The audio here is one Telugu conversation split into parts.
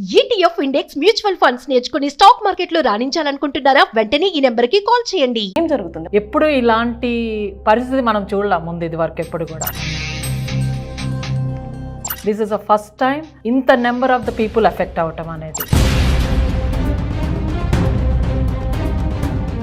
ETF ఇండెక్స్ మ్యూచువల్ ఫండ్స్ నేర్చుకుని స్టాక్ మార్కెట్లో రాణించాలనుకుంటున్నారా? వెంటనే ఈ నెంబర్కి కాల్ చేయండి. ఏం జరుగుతుంది? ఎప్పుడు ఇలాంటి పరిస్థితి మనం చూడలేం ముందు ఇది వరకు ఎప్పుడు కూడా. This is the first time ఇంత number of the people effect అవటం అనేది.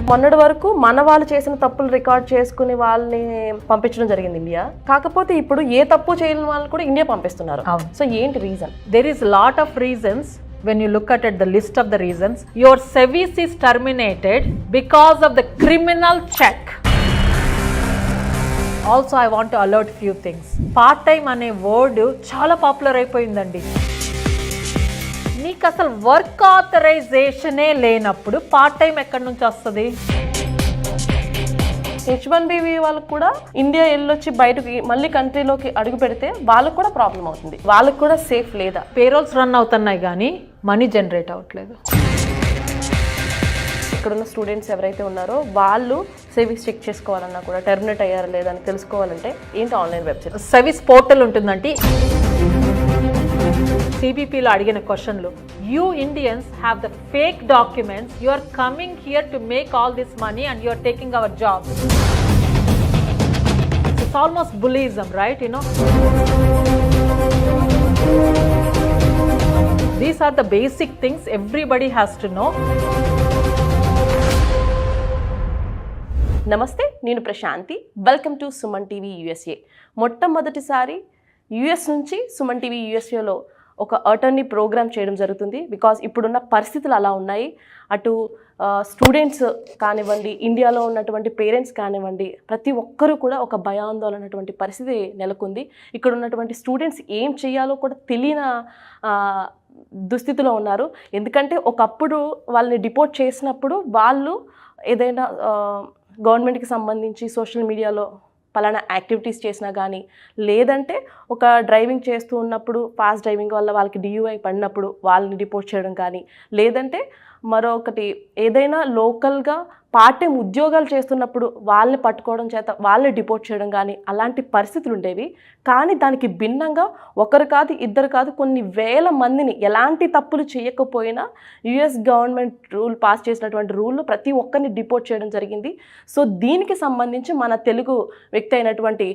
మొన్నటి వరకు మన వాళ్ళు చేసిన తప్పులు రికార్డ్ చేసుకుని వాళ్ళని పంపించడం జరిగింది ఇండియా. కాకపోతే ఇప్పుడు ఏ తప్పు చేయని వాళ్ళని కూడా ఇండియా పంపిస్తున్నారు. సో ఏంటి reason? There is lot of reasons. When you look at it, the list of the reasons, your service is terminated because of the criminal check. Also, I want to alert few things. Part time అనే వర్డ్ చాలా పాపులర్ అయిపోయిందండి. నీకు అసలు వర్క్ ఆథరైజేషనే లేనప్పుడు పార్ట్ టైం ఎక్కడి నుంచి వస్తుంది? H1B వాళ్ళకు కూడా ఇండియా వెళ్ళొచ్చి బయటకు మళ్ళీ కంట్రీలోకి అడుగు పెడితే వాళ్ళకు కూడా ప్రాబ్లం అవుతుంది. వాళ్ళకు కూడా సేఫ్ లేదా? పేరోల్స్ రన్ అవుతున్నాయి కానీ మనీ జనరేట్ అవ్వట్లేదు. ఇక్కడున్న స్టూడెంట్స్ ఎవరైతే ఉన్నారో వాళ్ళు సర్వీస్ చెక్ చేసుకోవాలన్నా కూడా టెర్మినేట్ అయ్యారా లేదా అని తెలుసుకోవాలంటే ఏంటి ఆన్లైన్ వెబ్సైట్ సర్వీస్ పోర్టల్ ఉంటుందంటే సిబిపిలో అడిగిన క్వశ్చన్లు, you Indians have the fake documents, you are coming here to make all this money and you are taking our job. It's almost బులిజం, right? You know, these are the basic things everybody has to know. నమస్తే, నేను Prashanti. Welcome to Suman TV USA. మొట్టమొదటిసారి యూఎస్ నుంచి సుమన్ టీవీ యూఎస్ఏలో ఒక అటర్నీ ప్రోగ్రామ్ చేయడం జరుగుతుంది. బికాజ్ ఇప్పుడున్న పరిస్థితులు అలా ఉన్నాయి. అటు స్టూడెంట్స్ కానివ్వండి, ఇండియాలో ఉన్నటువంటి పేరెంట్స్ కానివ్వండి, ప్రతి ఒక్కరూ కూడా ఒక భయాందోళనటువంటి పరిస్థితి నెలకొంది. ఇక్కడ ఉన్నటువంటి స్టూడెంట్స్ ఏం చేయాలో కూడా తెలియని దుస్థితిలో ఉన్నారు. ఎందుకంటే ఒకప్పుడు వాళ్ళని డిపోర్ట్ చేసినప్పుడు వాళ్ళు ఏదైనా గవర్నమెంట్కి సంబంధించి సోషల్ మీడియాలో పలానా యాక్టివిటీస్ చేసినా కానీ, లేదంటే ఒక డ్రైవింగ్ చేస్తూ ఉన్నప్పుడు ఫాస్ట్ డ్రైవింగ్ వల్ల వాళ్ళకి DUI పడినప్పుడు వాళ్ళని డిపోర్ట్ చేయడం కానీ, లేదంటే మరొకటి ఏదైనా లోకల్గా పార్ట్ టైం ఉద్యోగాలు చేస్తున్నప్పుడు వాళ్ళని పట్టుకోవడం చేత వాళ్ళని డిపోర్ట్ చేయడం కానీ, అలాంటి పరిస్థితులు ఉండేవి. కానీ దానికి భిన్నంగా ఒకరు కాదు, ఇద్దరు కాదు, కొన్ని వేల మందిని ఎలాంటి తప్పులు చేయకపోయినా యుఎస్ గవర్నమెంట్ రూల్ పాస్ చేసినటువంటి రూల్లో ప్రతి ఒక్కరిని డిపోర్ట్ చేయడం జరిగింది. సో దీనికి సంబంధించి మన తెలుగు వ్యక్తి అయినటువంటి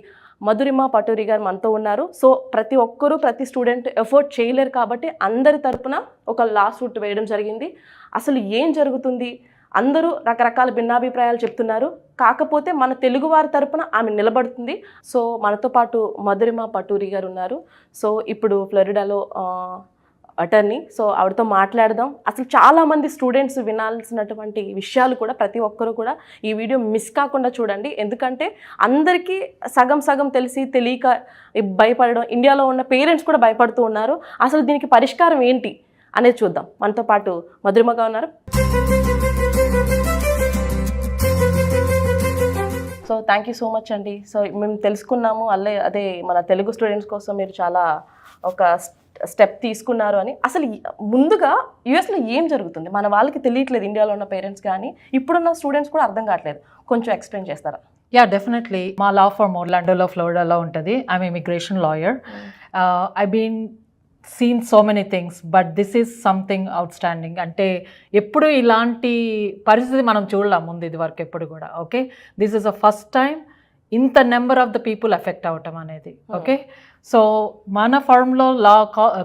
మధురిమ పటూరి గారు మనతో ఉన్నారు. సో ప్రతి ఒక్కరూ ప్రతి స్టూడెంట్ ఎఫర్ట్ చేయలేరు కాబట్టి అందరి తరపున ఒక లా సూట్ వేయడం జరిగింది. అసలు ఏం జరుగుతుంది? అందరూ రకరకాల భిన్నాభిప్రాయాలు చెప్తున్నారు. కాకపోతే మన తెలుగువారి తరపున ఆమె నిలబడుతుంది. సో మనతో పాటు మధురిమ పటూరి గారు ఉన్నారు. సో ఇప్పుడు ఫ్లోరిడాలో అటర్నీ. సో ఆవిడతో మాట్లాడదాం. అసలు చాలామంది స్టూడెంట్స్ వినాల్సినటువంటి విషయాలు కూడా ప్రతి ఒక్కరు కూడా ఈ వీడియో మిస్ కాకుండా చూడండి. ఎందుకంటే అందరికీ సగం సగం తెలిసి తెలియక భయపడడం, ఇండియాలో ఉన్న పేరెంట్స్ కూడా భయపడుతూ ఉన్నారు. అసలు దీనికి పరిష్కారం ఏంటి అనేది చూద్దాం. మనతో పాటు మధురిమగా ఉన్నారు. So thank you so much అండి. సో మేము తెలుసుకున్నాము అదే మన తెలుగు స్టూడెంట్స్ కోసం మీరు చాలా ఒక స్టెప్ తీసుకున్నారు అని. అసలు ముందుగా యూఎస్లో ఏం జరుగుతుంది? మన వాళ్ళకి తెలియట్లేదు, ఇండియాలో ఉన్న పేరెంట్స్ కానీ ఇప్పుడున్న స్టూడెంట్స్ కూడా అర్థం కావట్లేదు. కొంచెం ఎక్స్ప్లెయిన్ చేస్తారా? Yeah, definitely. మా లా ఫర్మ్ ఒర్లాండోలో, ఫ్లోరిడాలో ఉంటుంది. I'm immigration lawyer. I been seen so many things, but this is something outstanding. అంటే ఎప్పుడు ఇలాంటి పరిస్థితి మనం చూడలేం ముందు ఇది వరకు ఎప్పుడు కూడా. Okay, this is the first time ఇంత number of the people effect అవటం అనేది. ఓకే, సో మన ఫర్మ్లో లా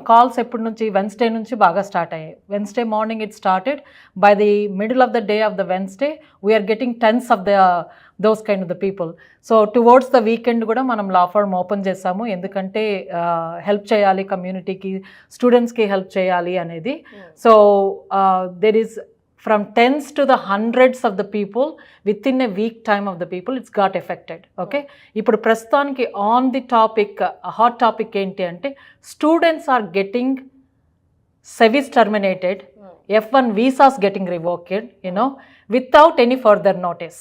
కాల్స్ ఎప్పటి నుంచి, వెన్స్డే నుంచి బాగా స్టార్ట్ అయ్యాయి. Wednesday morning it started. By the middle of the day of the Wednesday we're getting tens of those kind of the people. So towards the weekend కూడా మనం లా ఫర్మ్ ఓపెన్ చేసాము. ఎందుకంటే హెల్ప్ చేయాలి, కమ్యూనిటీకి, స్టూడెంట్స్కి హెల్ప్ చేయాలి అనేది. So there is from tens to the hundreds of the people within a week time of the people it's got affected. Okay, ఇప్పుడు ప్రస్తుతానికి on the topic, hot topic ఏంటి అంటే students are getting service terminated, F1 visas getting revoked, you know, without any further notice.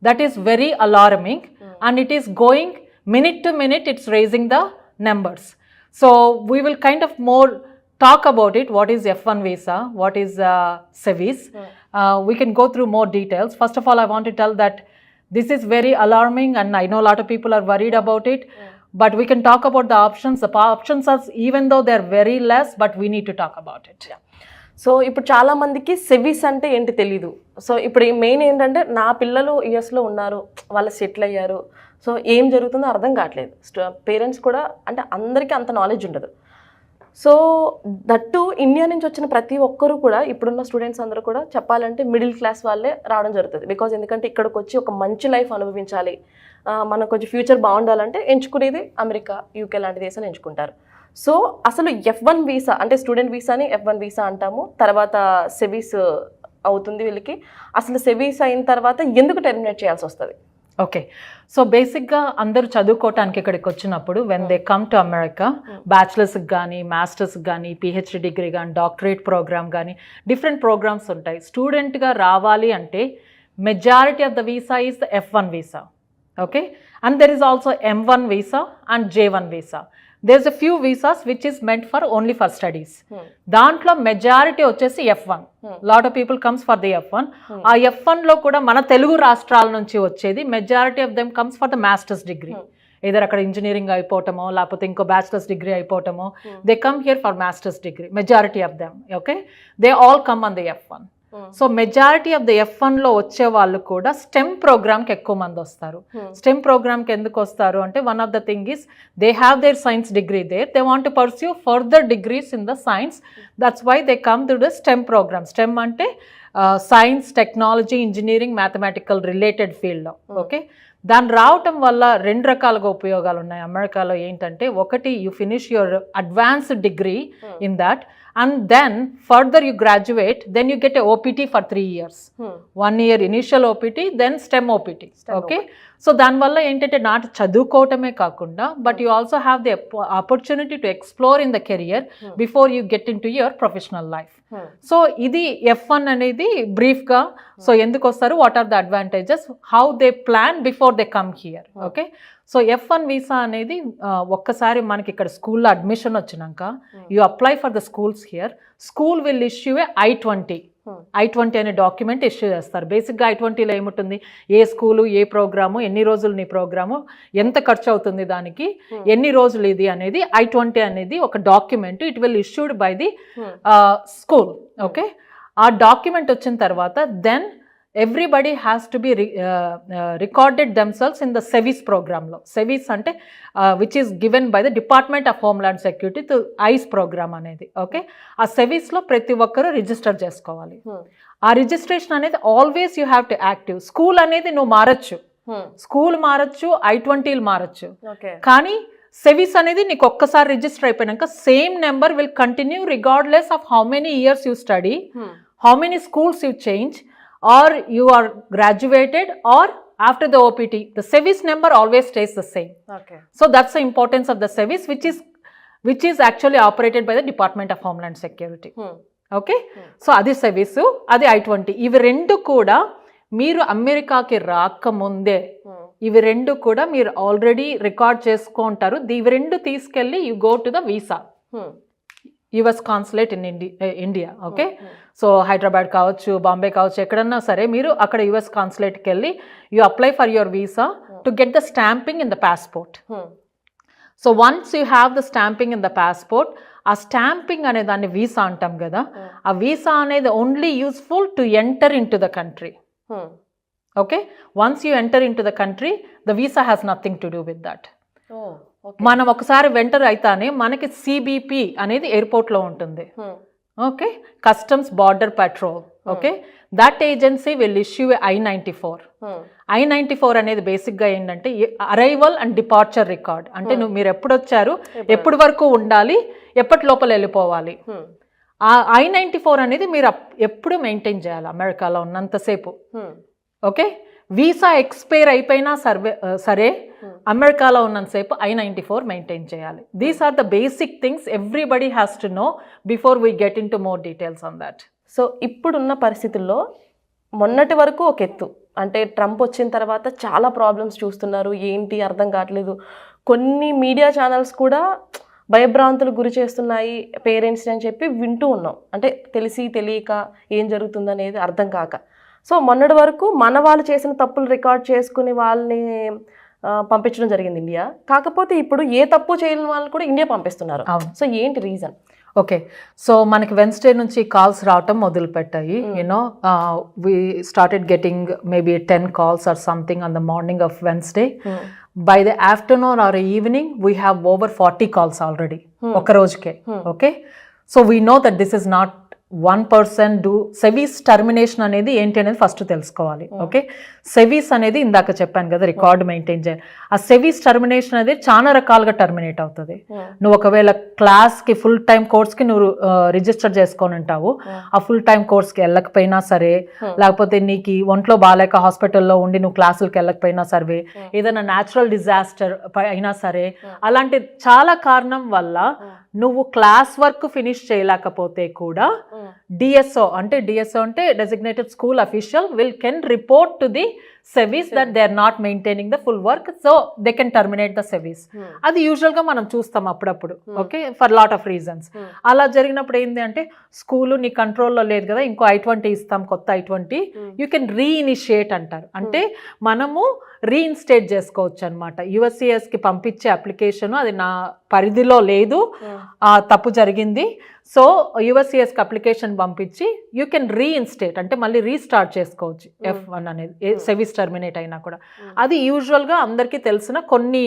That is very alarming, and it is going minute to minute, it's raising the numbers. So we will kind of more talk about it. What is F1 visa? What is SEVIS? We can go through more details. First of all, I want to tell that this is very alarming, and I know a lot of people are worried about it. but we can talk about the options. The options are, even though they're very less, but we need to talk about it. So ఇప్పుడు చాలా మందికి సెవిస్ అంటే ఏంటి తెలీదు. సో ఇప్పుడు మెయిన్ ఏంటంటే నా పిల్లలు యుఎస్లో ఉన్నారు, వాళ్ళు సెటిల్ అయ్యారు, సో ఏం జరుగుతుందో అర్థం కావట్లేదు. పేరెంట్స్ కూడా అంటే అందరికీ అంత నాలెడ్జ్ ఉండదు. సో దట్టు ఇండియా నుంచి వచ్చిన ప్రతి ఒక్కరు కూడా ఇప్పుడున్న స్టూడెంట్స్ అందరూ కూడా చెప్పాలంటే మిడిల్ క్లాస్ వాళ్ళే రావడం జరుగుతుంది. బికాజ్ ఎందుకంటే ఇక్కడికి వచ్చి ఒక మంచి లైఫ్ అనుభవించాలి, మనకు కొంచెం ఫ్యూచర్ బాగుండాలంటే ఎంచుకునేది అమెరికా, యూకే లాంటి దేశాలు ఎంచుకుంటారు. సో అసలు F1 వీసా అంటే స్టూడెంట్ వీసాని F1 వీసా అంటాము, తర్వాత సెవీస్ అవుతుంది వీళ్ళకి. అసలు సెవీస్ అయిన తర్వాత ఎందుకు టెర్మినేట్ చేయాల్సి వస్తుంది? ఓకే, సో బేసిక్గా అందరూ చదువుకోవటానికి ఇక్కడికి వచ్చినప్పుడు when they come to America, బ్యాచిలర్స్కి కానీ మాస్టర్స్కి కానీ పిహెచ్డి డిగ్రీ కానీ డాక్టరేట్ ప్రోగ్రామ్ కానీ డిఫరెంట్ ప్రోగ్రామ్స్ ఉంటాయి. స్టూడెంట్గా రావాలి అంటే majority of the visa is the F1 visa. Okay, and there is also M1 visa and J1 visa. there's a few visas which is meant for only for studies. దాంట్లో మెజారిటీ వచ్చేసి F1. Lot of people comes for the F1. ఆ F1 లో కూడా మన తెలుగు రాష్ట్రాల నుంచి వచ్చేది majority of them comes for the masters degree. Either అక్కడ ఇంజనీరింగ్ అయిపోవటమో లేకపోతే ఇంకో బ్యాచిలర్స్ డిగ్రీ అయిపోవటమో, they come here for masters degree, majority of them. Okay, they all come on the F1. So majority of the F1లో వచ్చే వాళ్ళు కూడా స్టెమ్ ప్రోగ్రామ్కి ఎక్కువ మంది వస్తారు. స్టెమ్ ప్రోగ్రామ్కి ఎందుకు వస్తారు అంటే one of the thing is they have their science degree there, they want to pursue further degrees in the science, that's why they come to the STEM program. STEM అంటే science, technology, engineering, mathematical related ఫీల్డ్లో. ఓకే, దాన్ని రావటం వల్ల రెండు రకాలుగా ఉపయోగాలు ఉన్నాయి అమెరికాలో. ఏంటంటే ఒకటి, you finish your advanced degree in that, and then further you graduate, then you get a OPT for 3 years. 1 year initial OPT, then STEM OPT. Okay, so దానివల్ల ఏంటంటే నాట్ చదువుకోవటమే కాకుండా but you also have the opportunity to explore in the career before you get into your professional life. So ఇది F1 అనేది బ్రీఫ్గా. సో ఎందుకు వస్తారు, what are the advantages, how they plan before they come here. Okay, so F1 visa అనేది ఒక్కసారి మనకి ఇక్కడ స్కూల్లో అడ్మిషన్ వచ్చినాక you apply for the schools here, school will issue a I-20 అనే డాక్యుమెంట్ ఇష్యూ చేస్తారు. బేసిక్గా I-20లో ఏముంటుంది, ఏ స్కూలు, ఏ ప్రోగ్రాము, ఎన్ని రోజులు నీ ప్రోగ్రాము, ఎంత ఖర్చు అవుతుంది దానికి, ఎన్ని రోజులు ఇది అనేది I-20 అనేది ఒక document. It will issued by the school. Okay, ఆ డాక్యుమెంట్ వచ్చిన తర్వాత then everybody has to be recorded themselves in the SEVIS program lo. SEVIS ante which is given by the Department of Homeland Security to ICE program anedi. Okay, aa SEVIS lo prati okkaru register chesukovali. Aa registration anedi always you have to active. School anedi no marachu, school marachu, I-20 marachu. Okay, కానీ సెవిస్ అనేది నీకు ఒక్కసారి రిజిస్టర్ అయిపోయినాక same number will continue regardless of how many years you study, how many schools you change, or you are graduated, or after the OPT, the SEVIS number always stays the same. Okay, so that's the importance of the SEVIS, which is actually operated by the Department of Homeland Security. Okay, so adi SEVIS, adi I-20. ఇవి రెండు కూడా మీరు అమెరికాకి రాకముందే ఇవి రెండు కూడా మీరు ఆల్రెడీ రికార్డ్ చేసుకుంటారు. ఇవి రెండు తీసుకెళ్ళి you go to the visa, US consulate in India. Okay, so Hyderabad కావచ్చు, బాంబే కావచ్చు, ఎక్కడన్నా సరే మీరు అక్కడ US కాన్సులేట్కి వెళ్ళి you apply for your visa to get the stamping in the passport. So once you have the stamping in the passport, ఆ స్టాంపింగ్ అనే దాన్ని వీసా అంటాం కదా, ఆ వీసా అనేది only useful to enter in to the country. Okay, once you enter in to the country, the visa has nothing to do with that. మనం ఒకసారి వెంటర్ అయితేనే మనకి CBP అనేది ఎయిర్పోర్ట్లో ఉంటుంది. Okay, customs border petrol. Okay, that agency will issue I-94. I-94 అనేది బేసిక్గా ఏంటంటే అరైవల్ అండ్ డిపార్చర్ రికార్డ్. అంటే మీరు ఎప్పుడు వచ్చారు, ఎప్పటి వరకు ఉండాలి, ఎప్పటి లోపల వెళ్ళిపోవాలి. ఆ I-94 అనేది మీరు ఎప్పుడు మెయింటైన్ చేయాలి అమెరికాలో ఉన్నంతసేపు. ఓకే, వీసా ఎక్స్పైర్ అయిపోయినా సరే అమెరికాలో ఉన్నంతసేపు I-94 మెయింటైన్ చేయాలి. These are the basic things everybody has to know before we get into more details on that. So ఇప్పుడున్న పరిస్థితుల్లో మొన్నటి వరకు ఒక ఎత్తు, అంటే ట్రంప్ వచ్చిన తర్వాత చాలా ప్రాబ్లమ్స్ చూస్తున్నారు, ఏంటి అర్థం కావట్లేదు. కొన్ని మీడియా ఛానల్స్ కూడా భయభ్రాంతులు గురి చేస్తున్నాయి పేరెంట్స్ని అని చెప్పి వింటూ ఉన్నాం. అంటే తెలిసి తెలియక ఏం జరుగుతుందనేది అర్థం కాక. సో మొన్నటి వరకు మన వాళ్ళు చేసిన తప్పులు రికార్డ్ చేసుకుని వాళ్ళని పంపించడం జరిగింది ఇండియా. కాకపోతే ఇప్పుడు ఏ తప్పు చేయని వాళ్ళు కూడా ఇండియా పంపిస్తున్నారు. అవును. సో ఏంటి రీజన్? ఓకే, సో మనకి వెన్స్డే నుంచి కాల్స్ రావటం మొదలుపెట్టాయి. You know we started getting maybe 10 calls or something on the morning of Wednesday. By the afternoon or evening we have over 40 calls already. ఒక రోజుకే. Okay, so we know that this is not one person do. SEVIS termination అనేది ఏంటి అనేది ఫస్ట్ తెలుసుకోవాలి. ఓకే, సెవీస్ అనేది ఇందాక చెప్పాను కదా రికార్డ్ మెయింటైన్ చేయాలి. ఆ సెవీస్ టర్మినేషన్ అనేది చాలా రకాలుగా టర్మినేట్ అవుతుంది. నువ్వు ఒకవేళ క్లాస్కి ఫుల్ టైం కోర్స్కి నువ్వు రిజిస్టర్ చేసుకొని ఉంటావు, ఆ ఫుల్ టైం కోర్స్కి వెళ్ళకపోయినా సరే, లేకపోతే నీకు ఒంట్లో బాగాలేక హాస్పిటల్లో ఉండి నువ్వు క్లాసులకి వెళ్ళకపోయినా సరే, ఏదైనా న్యాచురల్ డిజాస్టర్ అయినా సరే, అలాంటి చాలా కారణం వల్ల నువ్వు క్లాస్ వర్క్ ఫినిష్ చేయలేకపోతే కూడా డిఎస్ఓ అంటే designated school official can report to the SEVIS that they are not maintaining the full work, so they can terminate the SEVIS. అది యూజువల్ గా మనం చూస్తాం అప్పుడప్పుడు. Okay, for lot of reasons. అలా జరిగినప్పుడు ఏంటి అంటే స్కూల్ నీ కంట్రోల్లో లేదు కదా, ఇంకో I-20 ఇస్తాం, కొత్త I-20, యూ కెన్ రీఇనిషియేట్ అంటారు. అంటే మనము రీఇన్స్టేట్ చేసుకోవచ్చు అనమాట. యుఎస్సిఎస్కి పంపించే అప్లికేషన్ అది నా పరిధిలో లేదు, తప్పు జరిగింది, సో యుఎస్సిఎస్కి అప్లికేషన్ పంపించి యూ కెన్ రీఇన్స్టేట్ అంటే మళ్ళీ రీస్టార్ట్ చేసుకోవచ్చు F1 అనేది, సెవీస్ టర్మినేట్ అయినా కూడా. అది యూజువల్గా అందరికీ తెలిసిన కొన్ని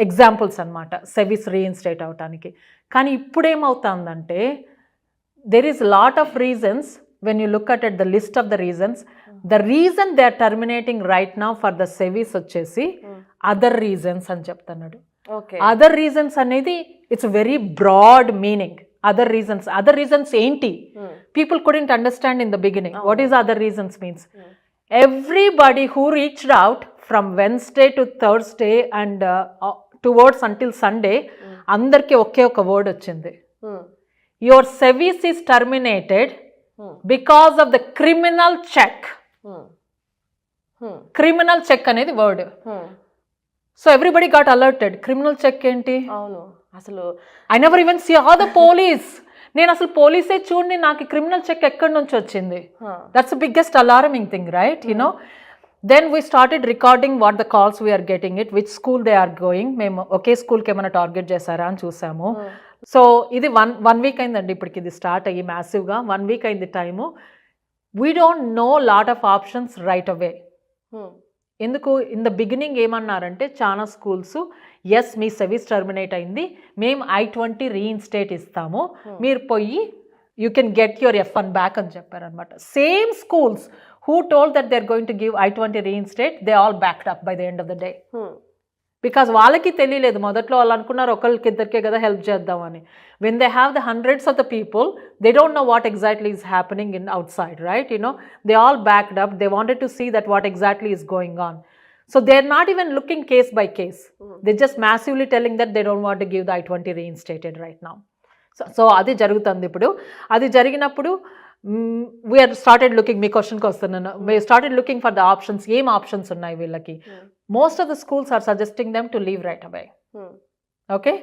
ఎగ్జాంపుల్స్ అనమాట సెవీస్ రీఇన్స్టేట్ అవటానికి. కానీ ఇప్పుడు ఏమవుతుందంటే there is lot of reasons when you look at the list of the reasons. The reason they are terminating right now for the sevis వచ్చేసి other reasons అని చెప్తున్నాడు. అదర్ రీజన్స్ అనేది it's very broad meaning. Other reasons ఏంటి? People couldn't understand in the beginning what is other reasons means. Everybody who reached out from Wednesday to Thursday and towards until Sunday అందరికీ ఒకే ఒక వర్డ్ వచ్చింది, your SEVIS is terminated because of the criminal check. Criminal check అనేది word. So everybody got alerted. Criminal check ఏంటి? అవును, అసలు I never even see all the police. నేను అసలు పోలీసే చూడండి, నాకు క్రిమినల్ చెక్ ఎక్కడి నుంచి వచ్చింది? That's biggest alarming thing, right? You know, then we started recording what the calls we're getting it, which school they are going. మేము ఒకే స్కూల్కి ఏమైనా టార్గెట్ చేశారా అని చూసాము. సో ఇది వన్ వీక్ అయిందండి ఇప్పటికి, ఇది స్టార్ట్ అయ్యి మ్యాసివ్గా 1 week అయింది time. We don't know lot of options right away. ఎందుకు ఇన్ ద బిగినింగ్ ఏమన్నారంటే చాలా స్కూల్స్, ఎస్ మీ సెవీస్ టర్మినేట్ అయింది, మేము I-20 రీఇన్స్టేట్ ఇస్తాము, మీరు పోయి you can get your F1 back అని చెప్పారనమాట. Same schools who told that they are going to give I-20 reinstate, they all backed up by the end of the day. Because వాళ్ళకి తెలియలేదు, మొదట్లో వాళ్ళు అనుకున్నారు ఒకరికి ఇద్దరికే కదా హెల్ప్ చేద్దామని. When they have the hundreds of the people, they don't know what exactly is happening in outside, right? You know, they all backed up, they wanted to see that what exactly is going on. So they're not even looking case by case. They're just massively telling that they don't want to give the I-20 reinstated right now. So అది జరుగుతుంది ఇప్పుడు. అది జరిగినప్పుడు we are started looking, మీ క్వశ్చన్కి వస్తున్నాను, we started looking for the options. ఏం ఆప్షన్స్ ఉన్నాయి వీళ్ళకి? Most of the schools are suggesting them to leave right away. Okay?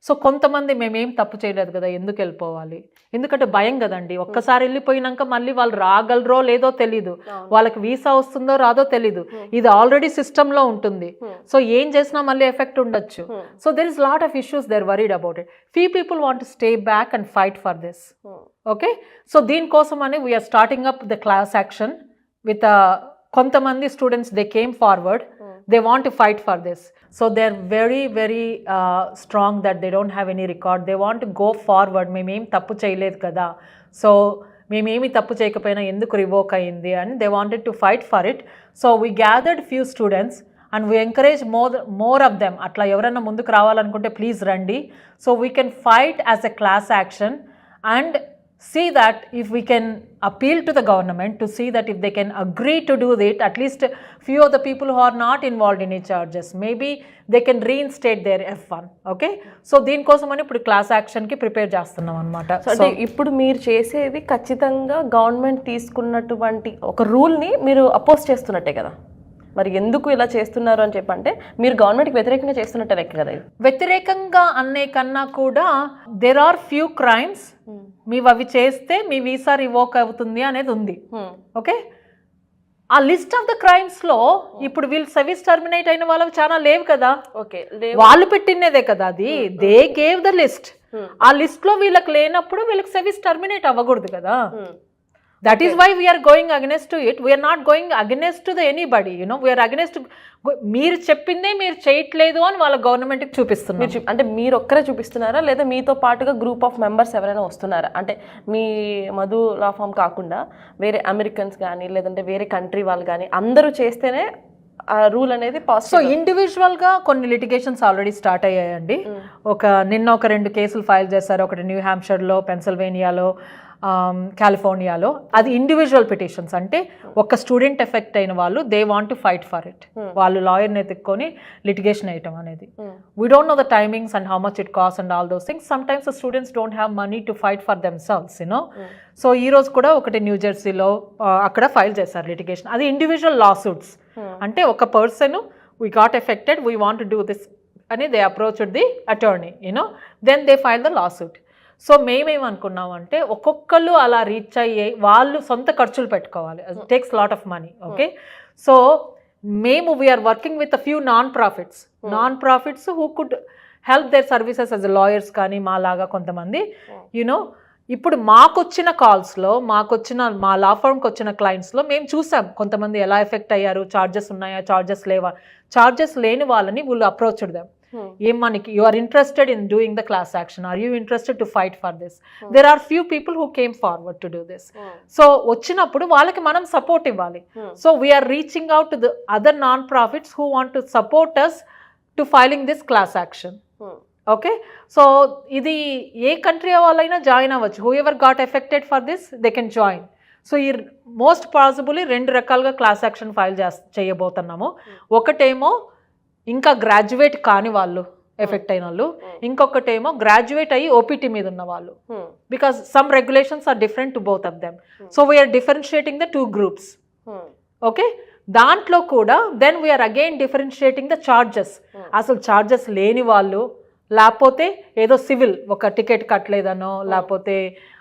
So కొంతమంది మేమేం తప్పు చేయలేదు కదా, ఎందుకు వెళ్ళిపోవాలి? ఎందుకంటే భయం కదండి. ఒక్కసారి వెళ్ళిపోయినాక మళ్ళీ వాళ్ళు రాగలరో లేదో తెలీదు, వాళ్ళకి వీసా వస్తుందో రాదో తెలీదు, ఇది ఆల్రెడీ సిస్టంలో ఉంటుంది. సో ఏం చేసినా మళ్ళీ ఎఫెక్ట్ ఉండొచ్చు. So there is lot of issues, they are worried about it. Few people want to stay back and fight for this. Okay, so దీనికోసం అని we're starting up the class action with కొంతమంది students, they came forward, they want to fight for this. So they're very very strong that they don't have any record, they want to go forward. మేమేం తప్పు చేయలేదు కదా, సో మేమేమి తప్పు చేయకపోయినా ఎందుకు రివోక్ అయింది అని they wanted to fight for it. So we gathered few students and we encourage more of them. అట్లా ఎవరైనా ముందుకు రావాలనుకుంటే ప్లీజ్ రండి. So we can fight as a class action and see that if we can appeal to the government to see that if they can agree to do it, at least few of the people who are not involved in any charges, maybe they can reinstate their F1. Okay, so దీని కోసమని ఇప్పుడు క్లాస్ యాక్షన్కి ప్రిపేర్ చేస్తున్నాం అనమాట. అంటే ఇప్పుడు మీరు చేసేది ఖచ్చితంగా గవర్నమెంట్ తీసుకున్నటువంటి ఒక రూల్ని మీరు అపోజ్ చేస్తున్నట్టే కదా. మరి ఎందుకు ఇలా చేస్తున్నారు అని చెప్పంటే మీరు గవర్నమెంట్కి వ్యతిరేకంగా చేస్తున్నట్టే లెక్క కదా. వ్యతిరేకంగా అనే కన్నా కూడా దెర్ ఆర్ ఫ్యూ క్రైమ్స్, మీవి అవి చేస్తే మీ వీసా రివోక్ అవుతుంది అనేది ఉంది. ఓకే, ఆ లిస్ట్ ఆఫ్ ద క్రైమ్స్ లో ఇప్పుడు వీళ్ళు సర్వీస్ టర్మినేట్ అయిన వాళ్ళవి చాలా లేవు కదా, ఓకే వాళ్ళు పెట్టినదే కదా అది, దే గేవ్ ద లిస్ట్. ఆ లిస్ట్ లో వీళ్ళకి లేనప్పుడు వీళ్ళకి సర్వీస్ టర్మినేట్ అవ్వకూడదు కదా. That is why we are going against to it. We are not going against to the anybody, you know. We are against to మీరు చెప్పిందే మీరు చేయట్లేదు అని వాళ్ళ గవర్నమెంట్కి చూపిస్తున్నారు. అంటే మీరు ఒక్కరే చూపిస్తున్నారా లేదా మీతో పాటుగా గ్రూప్ ఆఫ్ మెంబర్స్ ఎవరైనా వస్తున్నారా? అంటే మీ మధు లా ఫామ్ కాకుండా వేరే అమెరికన్స్ కానీ లేదంటే వేరే కంట్రీ వాళ్ళు కానీ అందరూ చేస్తేనే ఆ రూల్ అనేది సో ఇండివిజువల్గా కొన్ని లిటిగేషన్స్ ఆల్రెడీ స్టార్ట్ అయ్యాయండి. నిన్న ఒక 2 కేసులు ఫైల్ చేశారు. ఒకటి న్యూ హ్యాంప్షైర్లో, పెన్సిల్వేనియాలో, కాలిఫోర్నియాలో. అది ఇండివిజువల్ పిటిషన్స్, అంటే ఒక స్టూడెంట్ ఎఫెక్ట్ అయిన వాళ్ళు they want to fight for it. వాళ్ళు లాయర్ని ఎత్తుక్కొని లిటిగేషన్ వేయటం అనేది. We don't know the timings and how much it cost and all those things. Some times the students don't have money to fight for themselves, you know. So ఈ రోజు కూడా ఒకటి న్యూ జెర్సీలో అక్కడ ఫైల్ చేశారు లిటిగేషన్. అది ఇండివిజువల్ లా సూట్స్. అంటే ఒక person we got affected, we want to do this అని they approached the attorney, you know, then they file the lawsuit. So మేమేమనుకున్నామంటే ఒక్కొక్కళ్ళు అలా రీచ్ అయ్యే వాళ్ళు సొంత ఖర్చులు పెట్టుకోవాలి. Takes lot of money. Okay, so మేము we're working with a few non profits who could help their services as lawyers కానీ మా లాగా కొంతమంది, యూనో. ఇప్పుడు మాకొచ్చిన కాల్స్లో, మా లా ఫర్మ్కి వచ్చిన క్లయింట్స్లో మేము చూసాం కొంతమంది ఎలా ఎఫెక్ట్ అయ్యారు, ఛార్జెస్ ఉన్నాయా, ఛార్జెస్ లేవా. ఛార్జెస్ లేని వాళ్ళని వీళ్ళు అప్రోచ్డ్ దెమ్. ఏం మనకి you are interested in doing the class action, or you interested to fight for this. There are few people who came forward to do this. So వచ్చినప్పుడు వాళ్ళకి మనం సపోర్ట్ ఇవ్వాలి. So we're reaching out to the other non profits who want to support us to filing this class action. Okay, so ఇది ఏ కంట్రీ వాళ్ళైనా జాయిన్ అవ్వచ్చు. Whoever got affected for this they can join. So ఈ మోస్ట్ పాసిబుల్లీ 2 రకాలుగా క్లాస్ యాక్షన్ ఫైల్ చేయబోతున్నాము. ఒకటేమో ఇంకా గ్రాడ్యుయేట్ కాని వాళ్ళు ఎఫెక్ట్ అయిన వాళ్ళు, ఇంకొకటేమో గ్రాడ్యుయేట్ అయ్యి ఓపీటీ మీద ఉన్న వాళ్ళు. Because some regulations are different to both of them. So we're differentiating the 2 groups. Okay, దాంట్లో కూడా then we're again differentiating the charges. అసలు ఛార్జెస్ లేని వాళ్ళు, లేకపోతే ఏదో సివిల్ ఒక టికెట్ కట్టలేదనో, లేకపోతే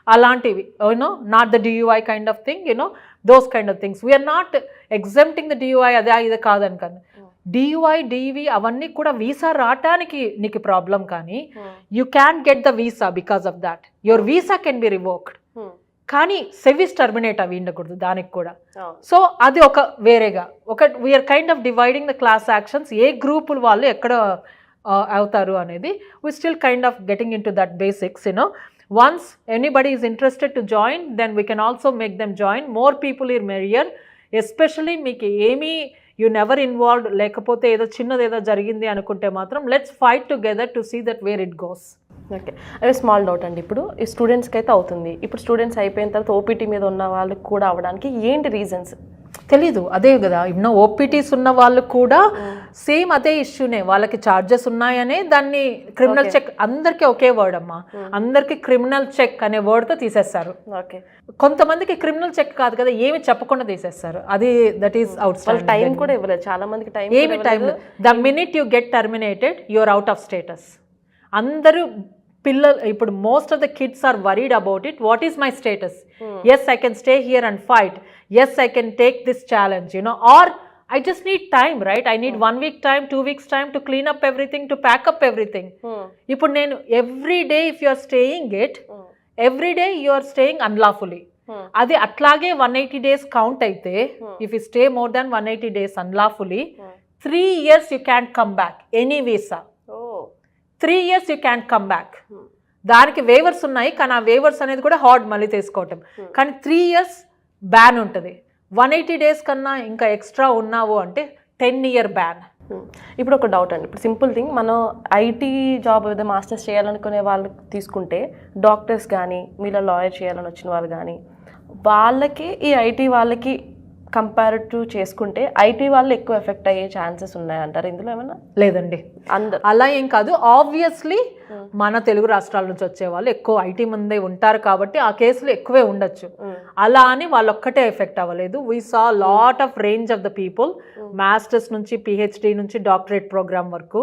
అలాంటివి, you know, not the DUI kind of thing, you know, those kind of things. We're not exempting the DUI, అదే ఇది కాదని కానీ. DUI, DV అవన్నీ కూడా వీసా రావటానికి నీకు ప్రాబ్లం, కానీ you can get the visa because of that. Your visa can be revoked, కానీ సర్వీస్ టర్మినేట్ అవి ఉండకూడదు దానికి కూడా. సో అది ఒక వేరేగా we're kind of dividing the class actions. ఏ గ్రూపులు వాళ్ళు ఎక్కడ అవుతారు అనేది we still kind of getting into that basics, you know. Once anybody is interested to join, then we can also make them join. More people are merrier. Especially మీకు ఏమీ యూ నెవర్ ఇన్వాల్వ్డ్, లేకపోతే ఏదో చిన్నది ఏదో జరిగింది అనుకుంటే మాత్రం let's fight together to see that where it goes. Okay, అదే స్మాల్ డౌట్ అండి. ఇప్పుడు ఈ స్టూడెంట్స్కి అయితే అవుతుంది, ఇప్పుడు స్టూడెంట్స్ అయిపోయిన తర్వాత ఓపీటీ మీద ఉన్న వాళ్ళకి కూడా అవ్వడానికి ఏంటి రీజన్స్ తెలీదు. అదే కదా, ఇప్పుడు ఓపీటీస్ ఉన్న వాళ్ళు కూడా సేమ్ అదే ఇష్యూనే. వాళ్ళకి ఛార్జెస్ ఉన్నాయనే దాన్ని క్రిమినల్ చెక్, అందరికీ ఒకే వర్డ్ అమ్మా, అందరికి క్రిమినల్ చెక్ అనే వర్డ్తో తీసేస్తారు. ఓకే, కొంతమందికి క్రిమినల్ చెక్ కాదు కదా, ఏమి చెప్పకుండా తీసేస్తారు. అది that is outside. Time కూడా ఇవ్వలేదు చాలా మందికి. టైం ఏమి time, the minute you get terminated you're out of status. అందరూ పిల్లలు ఇప్పుడు most of the kids are worried about it. What is my status? Yes I can stay here and fight. Yes I can take this challenge, you know, or I just need time, right? I need 1 week time, 2 weeks time to clean up everything, to pack up everything. ఇప్పుడు నేను every day if you are staying it, every day you are staying unlawfully. అది అట్లాగే 180 days కౌంట్ అయితే, if you stay more than 180 days unlawfully, 3 years you can't come back any visa. 3 years you can't come back. దానికి వేవర్స్ ఉన్నాయి, కానీ ఆ వేవర్స్ అనేది కూడా హార్డ్ మళ్ళీ తీసుకోవటం. కానీ 3 years బ్యాన్ ఉంటుంది. 180 days కన్నా ఇంకా ఎక్స్ట్రా ఉన్నావు అంటే 10-year బ్యాన్. ఇప్పుడు ఒక డౌట్ అండి, ఇప్పుడు సింపుల్ థింగ్, మనం ఐటీ జాబ్ ఏదో మాస్టర్స్ చేయాలనుకునే వాళ్ళు తీసుకుంటే, డాక్టర్స్ కానీ మీలో లాయర్ చేయాలని వచ్చిన వాళ్ళు కానీ, వాళ్ళకి ఈ ఐటీ వాళ్ళకి కంపారిటివ్ చేసుకుంటే ఐటీ వాళ్ళు ఎక్కువ ఎఫెక్ట్ అయ్యే ఛాన్సెస్ ఉన్నాయంటారు ఇందులో ఏమైనా? లేదండి, అలా ఏం కాదు. ఆబ్వియస్లీ మన తెలుగు రాష్ట్రాల నుంచి వచ్చే వాళ్ళు ఎక్కువ ఐటీ ముందే ఉంటారు కాబట్టి ఆ కేసులు ఎక్కువే ఉండొచ్చు. అలా అని వాళ్ళు ఒక్కటే ఎఫెక్ట్ అవ్వలేదు. We saw lot of range of the people, masters నుంచి PhD నుంచి డాక్టరేట్ ప్రోగ్రామ్ వరకు.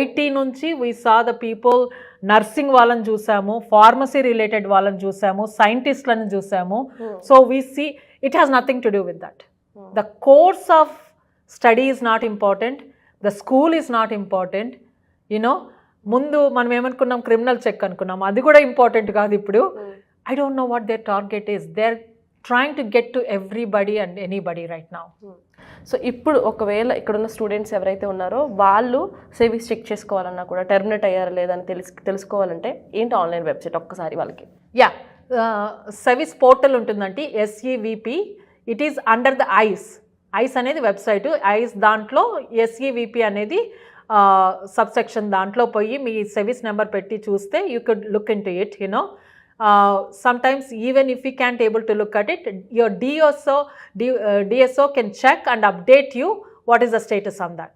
ఐటీ నుంచి we saw the people, nursing వాళ్ళని చూసాము, ఫార్మసీ రిలేటెడ్ వాళ్ళని చూసాము, సైంటిస్ట్లను చూసాము. So we see it has nothing to do with that. The course of study is not important, the school is not important. You know ముందు మనం ఏమనుకున్నాం, క్రిమినల్ చెక్ అనుకున్నాం, అది కూడా ఇంపార్టెంట్ కాదు ఇప్పుడు. I don't know what their target is. They are trying to get to everybody and anybody right now. So ఇప్పుడు ఒకవేళ ఇక్కడున్న స్టూడెంట్స్ ఎవరైతే ఉన్నారో వాళ్ళు సేవింగ్స్ చెక్ చేసుకోవాలన్నా కూడా టెర్మినేట్ అయ్యారా లేదా అని తెలుసుకోవాలంటే ఏంటి ఆన్లైన్ వెబ్సైట్ ఒక్కసారి వాళ్ళకి? యా, సర్వీస్ పోర్టల్ ఉంటుందండి, SEVP. It is under the ice అనేది వెబ్సైట్. ఐస్ దాంట్లో SEVP అనేది సబ్సెక్షన్, దాంట్లో పోయి మీ సర్వీస్ నెంబర్ పెట్టి చూస్తే you could look in to it. You know sometimes even if you can't able to look at it, your DSO can check and update you what is the status on that.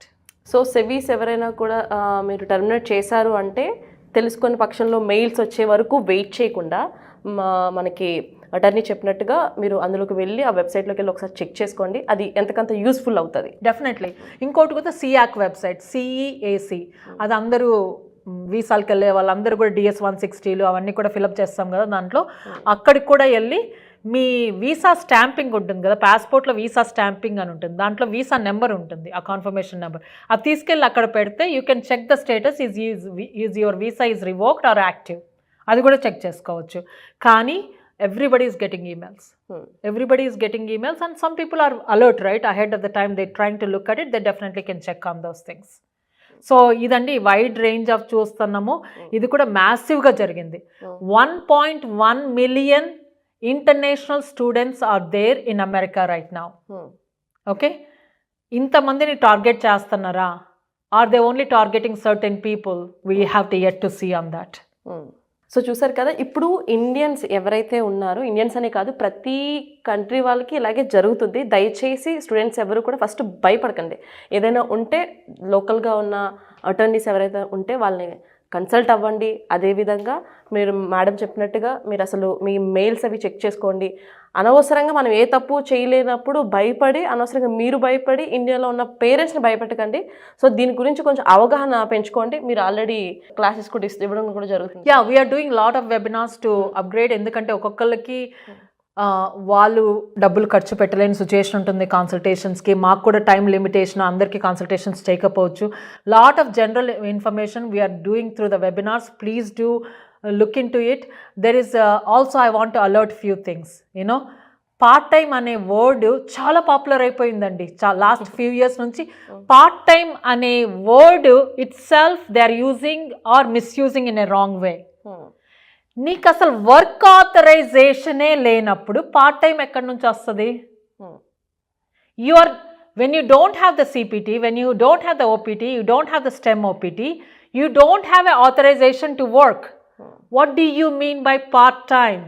So SEVIS ఎవరైనా కూడా మీరు టర్మినేట్ చేశారు అంటే తెలుసుకునే పక్షంలో మెయిల్స్ వచ్చే వరకు వెయిట్ చేయకుండా మనకి అటర్నీ చెప్పినట్టుగా మీరు అందులోకి వెళ్ళి ఆ వెబ్సైట్లోకి వెళ్ళి ఒకసారి చెక్ చేసుకోండి, అది ఎంతకంత యూస్ఫుల్ అవుతుంది. డెఫినెట్లీ. ఇంకోటి కూడా CEAC వెబ్సైట్, CEAC, అది అందరూ వీసాలకు వెళ్ళే వాళ్ళందరూ కూడా DS-160లు అవన్నీ కూడా ఫిలప్ చేస్తాం కదా దాంట్లో, అక్కడికి కూడా వెళ్ళి మీ వీసా స్టాంపింగ్ ఉంటుంది కదా, పాస్పోర్ట్లో వీసా స్టాంపింగ్ అని ఉంటుంది, దాంట్లో వీసా నెంబర్ ఉంటుంది, ఆ కన్ఫర్మేషన్ నెంబర్, అది తీసుకెళ్ళి అక్కడ పెడితే you can check the status is your visa is revoked or active, అది కూడా చెక్ చేసుకోవచ్చు. కానీ everybody is getting emails. Everybody is getting emails and some people are alert right ahead of the time they're trying to look at it. They definitely can check on those things. So ఇదండి వైడ్ రేంజ్ ఆఫ్ చూస్తున్నాము. ఇది కూడా మ్యాసివ్గా జరిగింది. 1.1 million international students are there in America right now. Okay, ఇంతమందిని టార్గెట్ చేస్తున్నారా? Are they only targeting certain people? We have to yet to see on that. So చూసారు కదా, ఇప్పుడు ఇండియన్స్ ఎవరైతే ఉన్నారో, ఇండియన్స్ అనే కాదు ప్రతి కంట్రీ వాళ్ళకి ఇలాగే జరుగుతుంది. దయచేసి స్టూడెంట్స్ ఎవరు కూడా ఫస్ట్ భయపడకండి. ఏదైనా ఉంటే లోకల్గా ఉన్న అటర్నీస్ ఎవరైతే ఉంటే వాళ్ళని కన్సల్ట్ అవ్వండి. అదేవిధంగా మీరు మేడం చెప్పినట్టుగా మీరు అసలు మీ మెయిల్స్ అవి చెక్ చేసుకోండి. అనవసరంగా మనం ఏ తప్పు చేయలేనప్పుడు భయపడి, అనవసరంగా మీరు భయపడి ఇండియాలో ఉన్న పేరెంట్స్ని భయపెట్టకండి. సో దీని గురించి కొంచెం అవగాహన పెంచుకోండి. మీరు ఆల్రెడీ క్లాసెస్ కూడా ఇవ్వడం కూడా జరుగుతుంది. Yeah, we're doing lot of webinars to upgrade. ఎందుకంటే ఒక్కొక్కరికి వాళ్ళు డబ్బులు ఖర్చు పెట్టలేని సిచ్యుయేషన్ ఉంటుంది కన్సల్టేషన్స్కి. మాకు కూడా టైం లిమిటేషన్, అందరికీ కన్సల్టేషన్స్ చేయకపోవచ్చు. Lot of general information we're doing through the webinars. Please do look into it. There is also I want to alert few things. You know, part time అనే వర్డ్ చాలా పాపులర్ అయిపోయిందండి. లాస్ట్ ఫ్యూ ఇయర్స్ నుంచి పార్ట్ టైం అనే word itself they are using or misusing in a wrong way. నీకు అసలు వర్క్ ఆథరైజేషనే లేనప్పుడు పార్ట్ టైం ఎక్కడి నుంచి వస్తుంది? You are when you don't have the CPT, when you don't have the OPT, you don't have the STEM OPT, you don't have an authorization to work. What do you mean by part-time?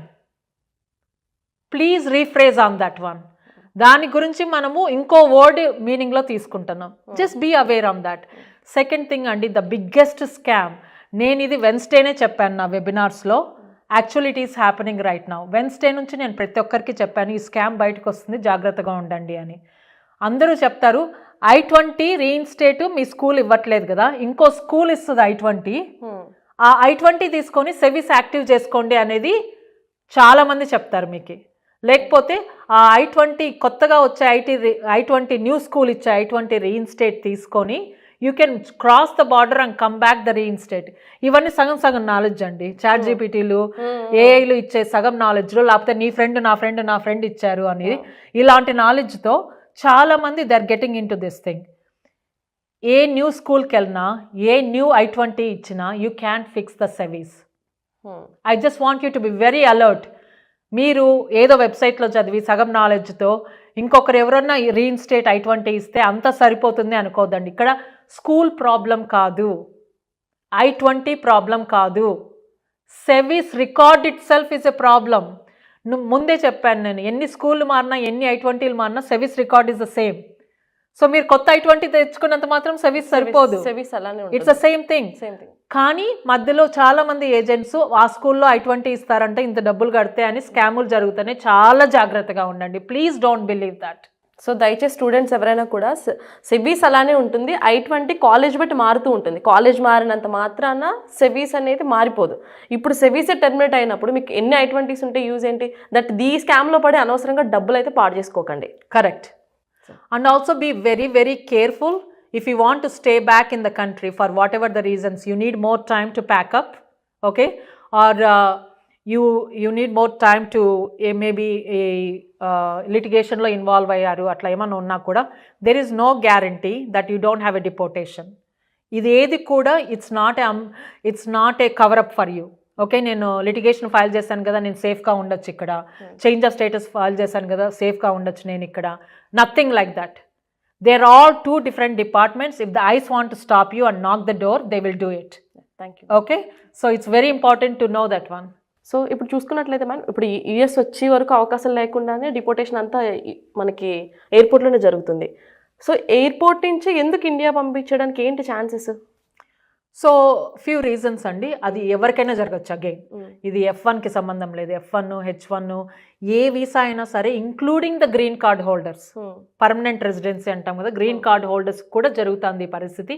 Please rephrase on that one. దాని గురించి మనము ఇంకో వర్డ్ మీనింగ్లో తీసుకుంటున్నాం. Just be aware on that. Second thing అండి, ద బిగ్గెస్ట్ స్కామ్. నేను ఇది వెన్స్డేనే చెప్పాను నా వెబినార్స్లో. Actually it is happening right now. Wednesday నుంచి నేను ప్రతి ఒక్కరికి చెప్పాను ఈ స్కామ్ బయటకు వస్తుంది, జాగ్రత్తగా ఉండండి అని. అందరూ చెప్తారు I-20 రీఇన్స్టేట్ మీ స్కూల్ ఇవ్వట్లేదు కదా, ఇంకో స్కూల్ ఇస్తుంది I-20, ఆ I-20 తీసుకొని సెవిస్ యాక్టివ్ చేసుకోండి అనేది చాలామంది చెప్తారు మీకు. లేకపోతే ఆ I-20 కొత్తగా వచ్చే I-20 న్యూ స్కూల్ ఇచ్చే I-20 రీఇన్స్టేట్ తీసుకొని you can cross the border and come back the reinstate. ఇవన్నీ సగం సగం నాలెడ్జ్ అండి. చాట్ జీపీటీలు, ఏఐలు ఇచ్చే సగం నాలెడ్జ్లో, లేకపోతే నీ ఫ్రెండ్ నా ఫ్రెండ్ ఇచ్చారు అనేది, ఇలాంటి నాలెడ్జ్తో చాలామంది they are getting into this thing. ఏ న్యూ స్కూల్కి వెళ్ళినా, ఏ న్యూ I-20 ఇచ్చినా you can fix the SEVIS. I just want you to be very alert. మీరు ఏదో వెబ్సైట్లో చదివి సగం నాలెడ్జ్తో ఇంకొకరు ఎవరన్నా రీఇన్స్టేట్ I-20 ఇస్తే అంతా సరిపోతుంది అనుకోదండి. ఇక్కడ స్కూల్ ప్రాబ్లం కాదు, I-20 ప్రాబ్లం కాదు, SEVIS record itself is a problem. ముందే చెప్పాను నేను, ఎన్ని స్కూళ్ళు మారినా, ఎన్ని I-20లు మారినా SEVIS record is the same. So మీరు కొత్త I-20 తెచ్చుకున్నంత మాత్రం సెవీస్ సరిపోదు. It's the same thing. కానీ మధ్యలో చాలా మంది ఏజెంట్స్ ఆ స్కూల్లో I-20 ఇస్తారంటే ఇంత డబ్బులు కడితే అని స్కాములు జరుగుతున్నాయి. చాలా జాగ్రత్తగా ఉండండి. Please don't believe that. So దయచేసి స్టూడెంట్స్ ఎవరైనా కూడా సెవీస్ అలానే ఉంటుంది. I-20 కాలేజ్ బట్టి మారుతూ ఉంటుంది. కాలేజ్ మారినంత మాత్రాన సెవీస్ అనేది మారిపోదు. ఇప్పుడు సెవీస్ టెర్మినేట్ అయినప్పుడు మీకు ఎన్ని I-20s ఉంటే యూజ్ ఏంటి? దట్ ఈ స్కామ్లో పడి అనవసరంగా డబ్బులు అయితే పాడు చేసుకోకండి. Correct. And also be very, very careful. If you want to stay back in the country for whatever the reasons, you need more time to pack up, okay? Or you need more time to maybe litigation lo involve ayyaru atla emana unna kuda, there is no guarantee that you don't have a deportation. ఇది ఏది కూడా it's not a cover up for you. Okay, నేను లిటిగేషన్ ఫైల్ చేశాను కదా, నేను సేఫ్గా ఉండొచ్చు ఇక్కడ. చేంజ్ ఆఫ్ స్టేటస్ ఫైల్ చేశాను కదా, సేఫ్గా ఉండొచ్చు నేను ఇక్కడ. Nothing like that. They are all two different departments. If the ICE want to stop you and knock the door, they will do it. Thank you. Okay, so it's very important to know that one. So ఇప్పుడు చూసుకున్నట్లయితే మ్యామ్, ఇప్పుడు యూఎస్ వచ్చే వరకు అవకాశం లేకుండానే డిపోర్టేషన్ అంతా మనకి ఎయిర్పోర్ట్లోనే జరుగుతుంది. సో ఎయిర్పోర్ట్ నుంచి ఎందుకు ఇండియా పంపించడానికి ఏంటి ఛాన్సెస్? సో ఫ్యూ రీజన్స్ అండి. అది ఎవరికైనా జరగచ్చు. అగైన్ ఇది F1కి సంబంధం లేదు. F1, H1 ఏ వీసా అయినా సరే, including the green card holders, permanent residency అంటాం కదా, గ్రీన్ కార్డ్ హోల్డర్స్ కూడా జరుగుతుంది ఈ పరిస్థితి.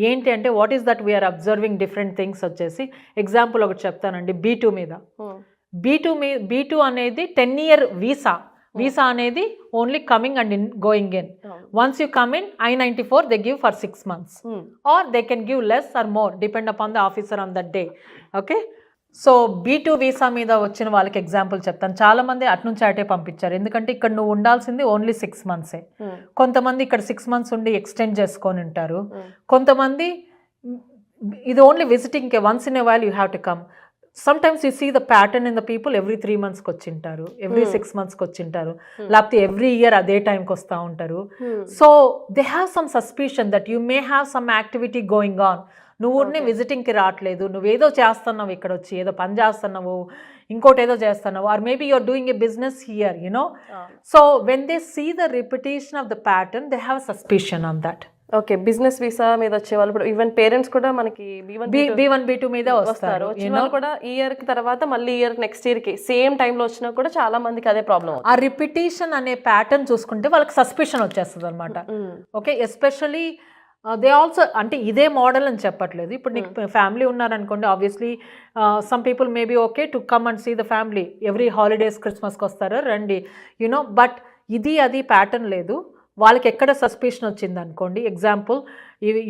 ఏంటి అంటే what is that we're observing different things వచ్చేసి. ఎగ్జాంపుల్ ఒకటి చెప్తానండి. B2 మీద, B2 అనేది 10-year వీసా. వీసా అనేది only coming and going in. Once you come in, I-94 they give for 6 months, or they can give less or more depend upon the officer on that day. Okay, so B2 visa మీద వచ్చిన వాళ్ళకి ఎగ్జాంపుల్ చెప్తాను. చాలా మంది అటు నుంచి అటే పంపించారు, ఎందుకంటే ఇక్కడ నువ్వు ఉండాల్సింది ఓన్లీ 6 months. కొంతమంది ఇక్కడ 6 months ఉండి ఎక్స్టెండ్ చేసుకొని ఉంటారు. కొంతమంది ఇది ఓన్లీ విజిటింగ్కే, once in a while you have to come. Sometimes you see the pattern in the people, every 3 months వచ్చి every 6 months వచ్చి లేకపోతే every year అదే టైంకి వస్తూ ఉంటారు. So they have some suspicion that you may have some activity going on. నువ్వు విజిటింగ్కి రావట్లేదు, నువ్వేదో చేస్తున్నావు ఇక్కడ వచ్చి, ఏదో పని చేస్తున్నావు, ఇంకోటి ఏదో చేస్తున్నావు, or maybe you're doing a business here, you know. So when they see the repetition of the pattern, they have suspicion on that. Okay, business visa మీద వచ్చే వాళ్ళు ఇప్పుడు ఈవెన్ పేరెంట్స్ కూడా మనకి B1 B2 మీద వస్తారు. వాళ్ళు కూడా ఇయర్ కి తర్వాత మళ్ళీ నెక్స్ట్ ఇయర్ కి సేమ్ టైంలో వచ్చినా కూడా చాలా మందికి అదే ప్రాబ్లం. ఆ రిపిటేషన్ అనే ప్యాటర్న్ చూసుకుంటే వాళ్ళకి సస్పిషన్ వచ్చేస్తుంది అనమాట. ఓకే, ఎస్పెషల్లీ దే ఆల్సో, అంటే ఇదే మోడల్ అని చెప్పట్లేదు. ఇప్పుడు నీకు ఫ్యామిలీ ఉన్నారనుకోండి, obviously some people maybe okay to come and see the family every holidays, క్రిస్మస్కి వస్తారు రండి, యునో. బట్ ఇది అది ప్యాటర్న్ లేదు. వాళ్ళకి ఎక్కడ సస్పిషన్ వచ్చింది అనుకోండి, example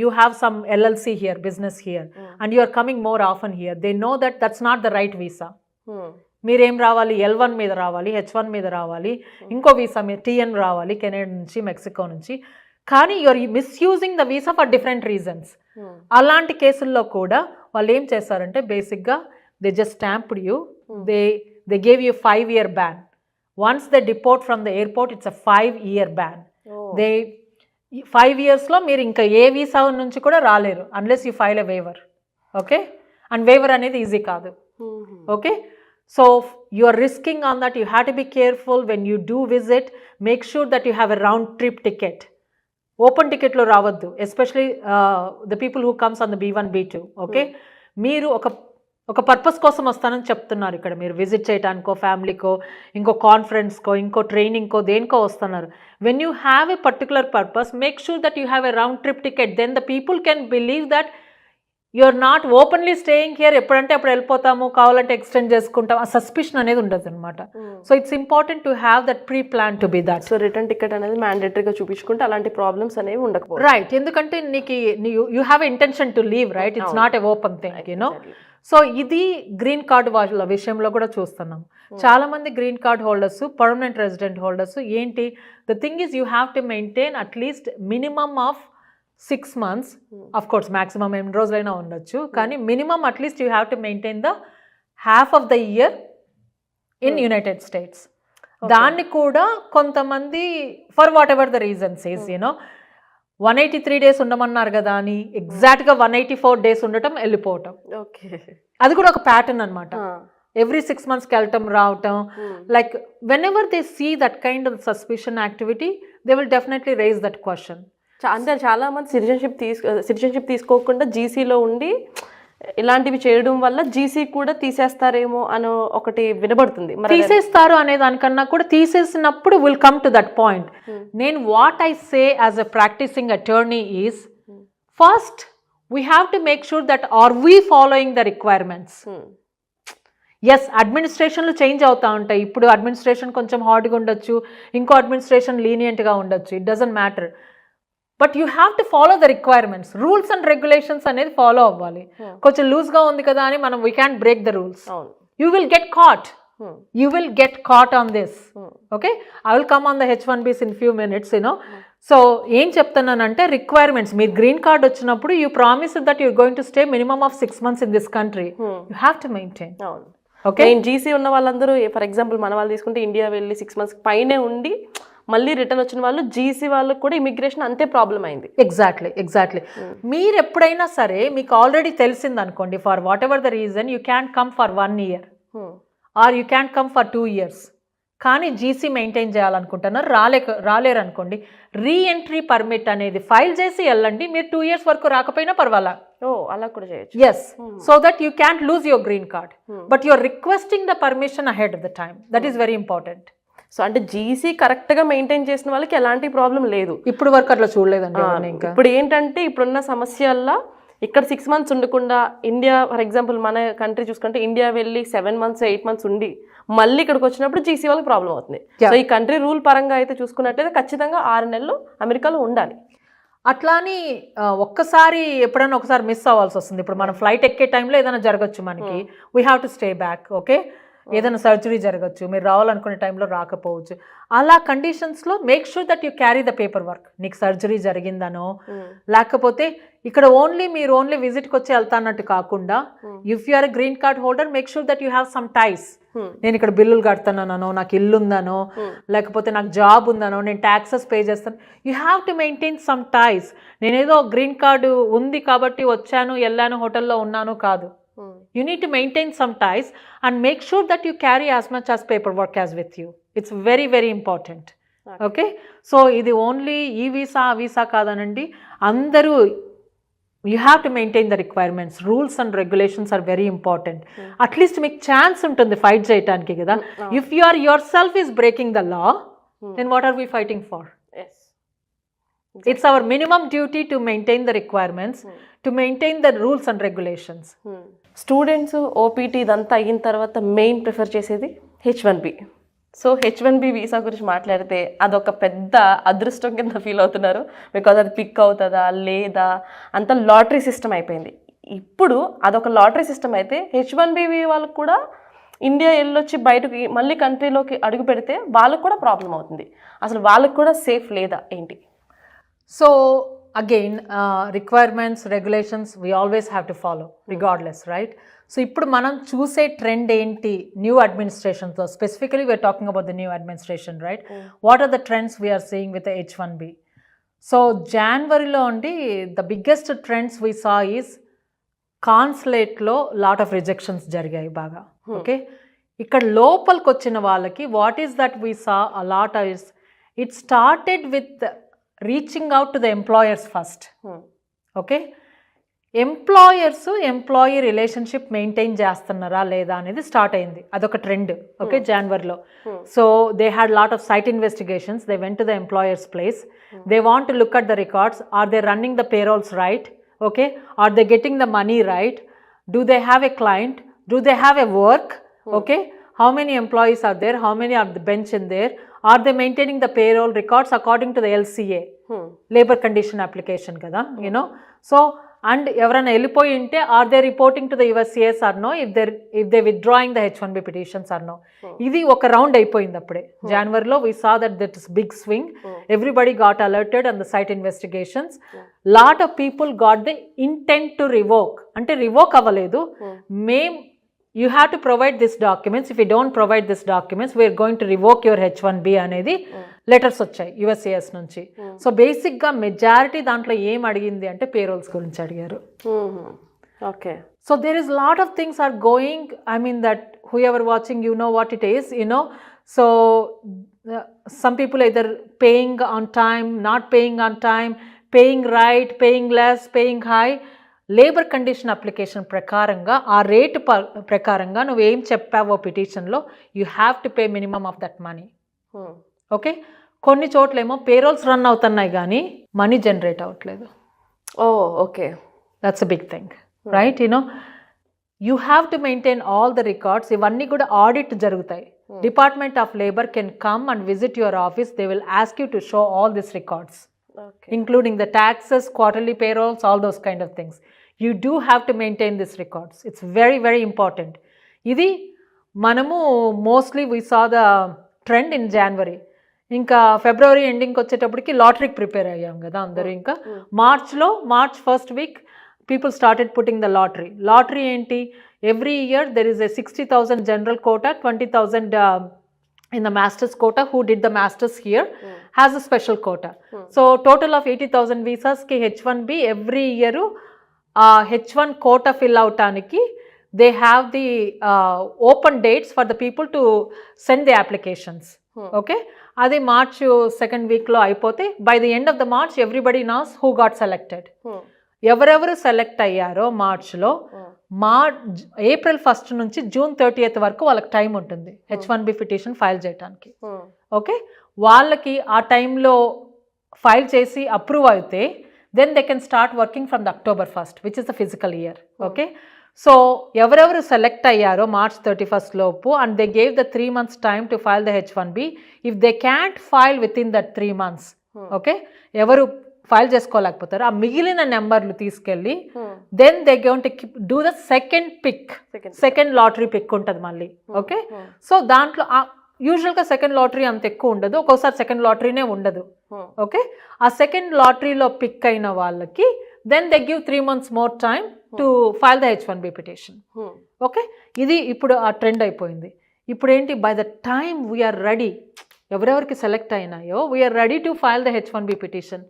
you have some LLC here, business here, and you are coming more often here, they know that's not the right visa. మీరేం రావాలి, L1 మీద రావాలి, H1 మీద రావాలి, ఇంకో వీసా మీద TN రావాలి, కెనడా నుంచి, మెక్సికో నుంచి. కానీ you're misusing the visa for different reasons. అలాంటి కేసుల్లో కూడా వాళ్ళు ఏం చేస్తారంటే బేసిక్గా they just stamped you, they gave you 5-year ban. Once they deport from the airport, it's a 5-year ban. They 5 yearsలో మీరు ఇంకా ఏ వీసా నుంచి కూడా రాలేరు unless you file a waiver. Okay, and waiver అనేది ఈజీ కాదు. Okay, so you are risking on that. You have to be careful when you do visit. Make sure that you have a round trip ticket. Open టికెట్లో రావద్దు, especially the people who comes on the B1 B2. Okay, మీరు ఒక పర్పస్ కోసం వస్తానని చెప్తున్నారు ఇక్కడ, మీరు విజిట్ చేయడానికో, ఫ్యామిలీకో, ఇంకో కాన్ఫరెన్స్కో, ఇంకో ట్రైనింగ్కో, దేనికో వస్తున్నారు. When you have a particular purpose, make sure that you have a round trip ticket. Then the people can believe that you are not openly staying here, ఎప్పుడంటే అప్పుడు వెళ్ళిపోతాము, కావాలంటే ఎక్స్టెండ్ చేసుకుంటాం, ఆ సస్పిషన్ అనేది ఉండదు అనమాట. So it's important to have that pre plan to be that. So return ticket అనేది మ్యాండేటరీగా చూపించుకుంటే అలాంటి ప్రాబ్లమ్స్ అనేవి ఉండకపోవచ్చు. రైట్, ఎందుకంటే నీకు you have intention to leave, right? It's not a open thing, you know. So ఇది గ్రీన్ కార్డ్ వాళ్ళ విషయంలో కూడా చూస్తున్నాం. చాలా మంది green card holders, permanent resident holders ఏంటి, the thing is you have to maintain at least minimum of 6 months. Of course maximum ఎన్ని రోజులైనా ఉండొచ్చు, కానీ minimum at least you have to maintain the half of the year in United States. దాన్ని కూడా కొంతమంది for whatever the reasons is, you know, 183 days ఉండమన్నారు కదా అని ఎగ్జాక్ట్గా 184 days ఉండటం, వెళ్ళిపోవటం. ఓకే, అది కూడా ఒక ప్యాటర్న్ అనమాట. ఎవ్రీ 6 months వెళ్ళటం రావటం, like whenever they see that kind of suspicion activity, they will definitely raise that question. అంటే చాలా మంది సిటిజన్షిప్ తీసుకోకుండా జీసీలో ఉండి ఇలాంటివి చేయడం వల్ల జీసీ కూడా తీసేస్తారేమో అని ఒకటి వినబడుతుంది. తీసేస్తారు అనే దానికన్నా కూడా తీసేసినప్పుడు will come to that point. నేను what I say as a practicing attorney is, first we have to make sure that are we following the requirements. As అడ్మినిస్ట్రేషన్లు చేంజ్ అవుతూ ఉంటాయి. ఇప్పుడు అడ్మినిస్ట్రేషన్ కొంచెం హార్డ్గా ఉండొచ్చు, ఇంకో అడ్మినిస్ట్రేషన్ లీనియంట్గా ఉండొచ్చు, it doesn't matter. But you have to follow the requirements. Rules and regulations అనేది ఫాలో అవ్వాలి. కొంచెం లూజ్గా ఉంది కదా అని మనం we can break the rules. You will get caught. You will get caught on this. Okay, I will come on the H1Bs in few minutes, you know. So ఏం చెప్తున్నానంటే రిక్వైర్మెంట్స్, మీరు గ్రీన్ కార్డ్ వచ్చినప్పుడు you promise that you're going to stay minimum of 6 months in this country. You have to maintain. Okay, GC ఉన్న వాళ్ళందరూ ఫర్ ఎగ్జాంపుల్ మన వాళ్ళు తీసుకుంటే ఇండియా వెళ్ళి 6 months పైనే ఉండి మళ్ళీ రిటర్న్ వచ్చిన వాళ్ళు, జీసీ వాళ్ళకి కూడా ఇమిగ్రేషన్ అంతే ప్రాబ్లం అయింది. ఎగ్జాక్ట్లీ. మీరు ఎప్పుడైనా సరే మీకు ఆల్రెడీ తెలిసింది అనుకోండి, for whatever the reason you can come for 1 year or you can come for 2 years. కానీ జీసీ మెయింటైన్ చేయాలనుకుంటున్నారు, రాలేరు అనుకోండి, రీఎంట్రీ పర్మిట్ అనేది ఫైల్ చేసి వెళ్ళండి. మీరు 2 years వరకు రాకపోయినా పర్వాలా. అలా కూడా చేయొచ్చు. Yes, so that you can lose your green card, but you're requesting the permission ahead of the time. That is very important. So అంటే జీసీ కరెక్ట్గా మెయింటైన్ చేసిన వాళ్ళకి ఎలాంటి ప్రాబ్లం లేదు. ఇప్పుడు వరకు అట్లా చూడలేదండి. ఇప్పుడు ఏంటంటే ఇప్పుడున్న సమస్యల్లో ఇక్కడ 6 months ఉండకుండా ఇండియా ఫర్ ఎగ్జాంపుల్ మన కంట్రీ చూసుకుంటే ఇండియా వెళ్ళి 7 months 8 months ఉండి మళ్ళీ ఇక్కడికి వచ్చినప్పుడు జీసీ వాళ్ళకి ప్రాబ్లం అవుతుంది. సో ఈ కంట్రీ రూల్ పరంగా అయితే చూసుకున్నట్టయితే ఖచ్చితంగా 6 నెలలు అమెరికాలో ఉండాలి. అట్లా అని ఒక్కసారి ఎప్పుడైనా ఒకసారి మిస్ అవ్వాల్సి వస్తుంది. ఇప్పుడు మనం ఫ్లైట్ ఎక్కే టైంలో ఏదైనా జరగచ్చు మనకి, we have to stay back. Okay, ఏదైనా సర్జరీ జరగచ్చు, మీరు రావాలనుకునే టైంలో రాకపోవచ్చు. అలా కండిషన్స్లో make sure that you carry the paperwork. నీకు సర్జరీ జరిగిందనో లేకపోతే ఇక్కడ మీరు ఓన్లీ విజిట్కి వచ్చి వెళ్తానట్టు కాకుండా, if you are a green card holder make sure that you have some ties. నేను ఇక్కడ బిల్లులు కడుతున్నానో, నాకు ఇల్లు ఉందనో, లేకపోతే నాకు జాబ్ ఉందనో, నేను ట్యాక్సెస్ పే చేస్తాను. You have to maintain some ties. నేనేదో గ్రీన్ కార్డు ఉంది కాబట్టి వచ్చాను, వెళ్ళాను, హోటల్లో ఉన్నాను కాదు. You need to maintain some ties and make sure that you carry as much as paperwork as with you. It's very, very important. Okay? So, ఇది ఓన్లీ ఈ వీసా ఆ వీసా కాదనండి, అందరూ you have to maintain the requirements. Rules and regulations are very important. At least మీకు ఛాన్స్ ఉంటుంది ఫైట్ చేయడానికి కదా. If you are yourself is breaking the law, then what are we fighting for? Yes. It's our minimum duty to maintain the requirements, to maintain the rules and regulations. Students OPT ఇదంతా అయిన తర్వాత మెయిన్ ప్రిఫర్ చేసేది H1B. సో H1B వీసా గురించి మాట్లాడితే అదొక పెద్ద అదృష్టం కింద ఫీల్ అవుతున్నారు. బికాజ్ అది పిక్ అవుతుందా లేదా అంత లాటరీ సిస్టమ్ అయిపోయింది. ఇప్పుడు అదొక లాటరీ సిస్టమ్ అయితే H1B వాళ్ళకు కూడా ఇండియా వెళ్ళొచ్చి బయటకి మళ్ళీ కంట్రీలోకి అడుగు పెడితే వాళ్ళకు కూడా ప్రాబ్లం అవుతుంది. అసలు వాళ్ళకు కూడా సేఫ్ లేదా ఏంటి? So again, requirements, regulations, we always have to follow regardless, right? So ఇప్పుడు మనం చూసే ట్రెండ్ ఏంటి న్యూ అడ్మినిస్ట్రేషన్తో, specifically we're talking about the new అడ్మినిస్ట్రేషన్, right? What are the trends we're seeing with H1B? So జనవరిలో అండి the biggest trends we saw is కాన్సులేట్లో లాట్ ఆఫ్ రిజెక్షన్స్ జరిగాయి బాగా. ఓకే, ఇక్కడ లోపలికి వచ్చిన వాళ్ళకి what is that we saw a lot is it started with reaching out to the employers first. Okay, employee relationship maintain చేస్తున్నారా లేదా అనేది స్టార్ట్ అయింది. అదొక ట్రెండ్. ఓకే, జనవరిలో. So they had lot of site investigations. They went to the employers place. They want to look at the records. Are they running the payrolls right? Okay, are they getting the money right? Do they have a client? Do they have a work? Okay, how many employees are there? How many are the bench in there? Are they maintaining the payroll records according to the LCA? Labor condition application kada, you know. So, and ఎవరైనా వెళ్ళిపోయి ఉంటే are they reporting to the USCIS or no? If they withdrawing the H1B petitions or no? ఇది ఒక రౌండ్ అయిపోయింది అప్పుడే జనవరిలో. we saw that is big swing. Everybody got alerted on the site investigations. Lot of people got the intent to revoke. అంటే రివోక్ అవ్వలేదు, you have to provide these documents. If you don't provide these documents, we are going to revoke your H1B అనేది లెటర్స్ వచ్చాయి USCIS నుంచి. సో బేసిక్గా మెజారిటీ దాంట్లో ఏం అడిగింది అంటే పేరోల్స్ గురించి అడిగారు. Okay, so there is lot of things are going. I mean that whoever watching you know what it is, you know. So some people either paying on time, not paying on time, paying right, paying less, paying high. Labour condition application ప్రకారంగా ఆ రేటు ప్రకారంగా నువ్వేం చెప్పావో పిటిషన్లో you have to pay minimum of that money. Okay, కొన్ని చోట్లేమో పేరోల్స్ రన్ అవుతున్నాయి కానీ మనీ జనరేట్ అవ్వట్లేదు. Oh okay, that's a big thing, right? You know, you have to maintain all the records. ఇవన్నీ కూడా ఆడిట్ జరుగుతాయి. Department of Labour can come and visit your office. They will ask you to show all this records, including the taxes, quarterly payrolls, all those kind of things. You do have to maintain these records. It's very, very important. ఇది మనము mostly we saw the trend in January. ఇంకా ఫిబ్రవరి ఎండింగ్కి వచ్చేటప్పటికి లాటరీకి ప్రిపేర్ అయ్యాం కదా అందరూ. ఇంకా March first week people started putting the lottery ఏంటి, every year there is a 60,000 general quota, 20,000 in the master's quota. Who did the masters here has a special quota. So total of 80,000 visas ki H1B every year H1 quota fill out aniki they have the open dates for the people to send the applications. Okay, adi March second week lo ayipote by the end of the March everybody knows who got selected. ఎవరెవరు సెలెక్ట్ అయ్యారో మార్చ్లో ఏప్రిల్ 1 నుంచి జూన్ 30 వరకు వాళ్ళకి టైం ఉంటుంది H1B పిటిషన్ ఫైల్ చేయడానికి. ఓకే, వాళ్ళకి ఆ టైంలో ఫైల్ చేసి అప్రూవ్ అయితే then they can start working from the October 1st which is the physical year. Okay, so ఎవరెవరు సెలెక్ట్ అయ్యారో March 31 లోపు and they gave the 3 months time to file the H1B. If they can't file within that 3 months, okay, ఎవరు ఫైల్ చేసుకోలేకపోతారు ఆ మిగిలిన నెంబర్లు తీసుకెళ్ళి then they going to do the second lottery pick ఉంటుంది మళ్ళీ. ఓకే, సో దాంట్లో యూజువల్గా సెకండ్ లాటరీ అంత ఎక్కువ ఉండదు, ఒక్కోసారి సెకండ్ లాటరీనే ఉండదు. ఓకే, ఆ సెకండ్ లాటరీలో పిక్ అయిన వాళ్ళకి then they give 3 months more time to file the H1B petition. Okay, ఇది ఇప్పుడు ఆ ట్రెండ్ అయిపోయింది. ఇప్పుడు ఏంటి, by the time we're ready, ఎవరెవరికి సెలెక్ట్ అయినాయో we're ready to file the H1B petition.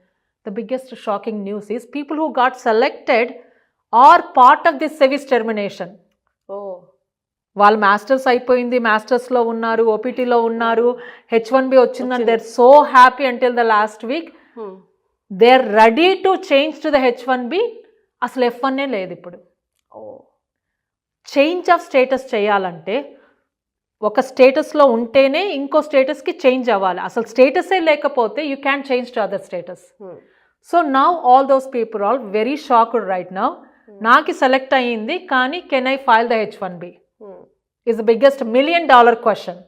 The biggest shocking news is people who got selected are part of this service termination. వాళ్ళు మాస్టర్స్ అయిపోయింది, మాస్టర్స్లో ఉన్నారు, ఓపీటీలో ఉన్నారు, H1B వచ్చిందని they are so happy until the last week. They are ready to change to the H1B. అసలు F1 లేదు ఇప్పుడు. చేంజ్ ఆఫ్ స్టేటస్ చేయాలంటే ఒక స్టేటస్లో ఉంటేనే ఇంకో స్టేటస్కి చేంజ్ అవ్వాలి. అసలు స్టేటసే లేకపోతే you can change to other status. So now all those people all very shocked right now. నాకు సెలెక్ట్ అయ్యింది కానీ can I file the H1B is the biggest $1 million question.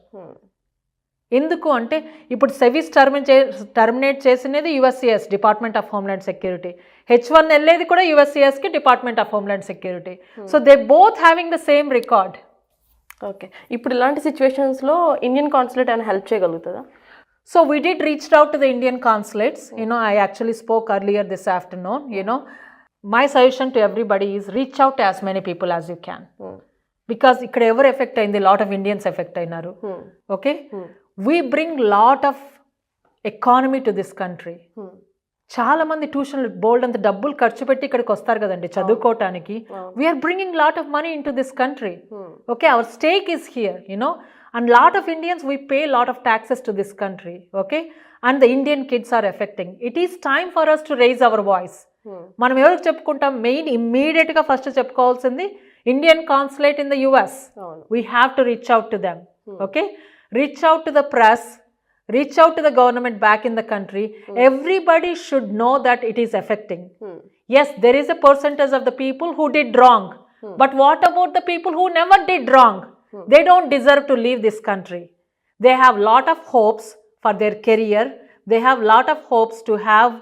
ఎందుకు అంటే ఇప్పుడు సెవిస్ టర్మినేట్ చేసినది USCIS, Department of Homeland Security. H1 వెళ్ళేది కూడా USCISకి, Department of Homeland Security. So they both having the same record. Okay, ఇప్పుడు ఇలాంటి సిచ్యువేషన్స్లో ఇండియన్ కాన్సులేట్ అయినా help చేయగలుగుతుందా? So we did reached out to the Indian consulates. I actually spoke earlier this afternoon. My suggestion to everybody is reach out to as many people as you can. Because ikkada ever effect ayindi, lot of Indians effect ayinaru. Okay, we bring lot of economy to this country. చాలా మంది ట్యూషన్లు బోల్డ్ అంత డబ్బులు ఖర్చు పెట్టి ఇక్కడికి వస్తారు కదండి చదువుకోవటానికి. We're bringing lot of money into this country. Okay, our stake is here, and lot of Indians, we pay lot of taxes to this country. Okay, and the Indian kids are affecting. It is time for us to raise our voice. మనం ఎవరికి చెప్పుకుంటాం, మెయిన్ ఇమ్మీడియట్గా ఫస్ట్ చెప్పుకోవాల్సింది Indian consulate in the US. We have to reach out to them. Okay, reach out to the press, reach out to the government back in the country. Everybody should know that it is affecting. Yes, there is a percentage of the people who did wrong, but what about the people who never did wrong? They don't deserve to leave this country. They have lot of hopes for their career. They have lot of hopes to have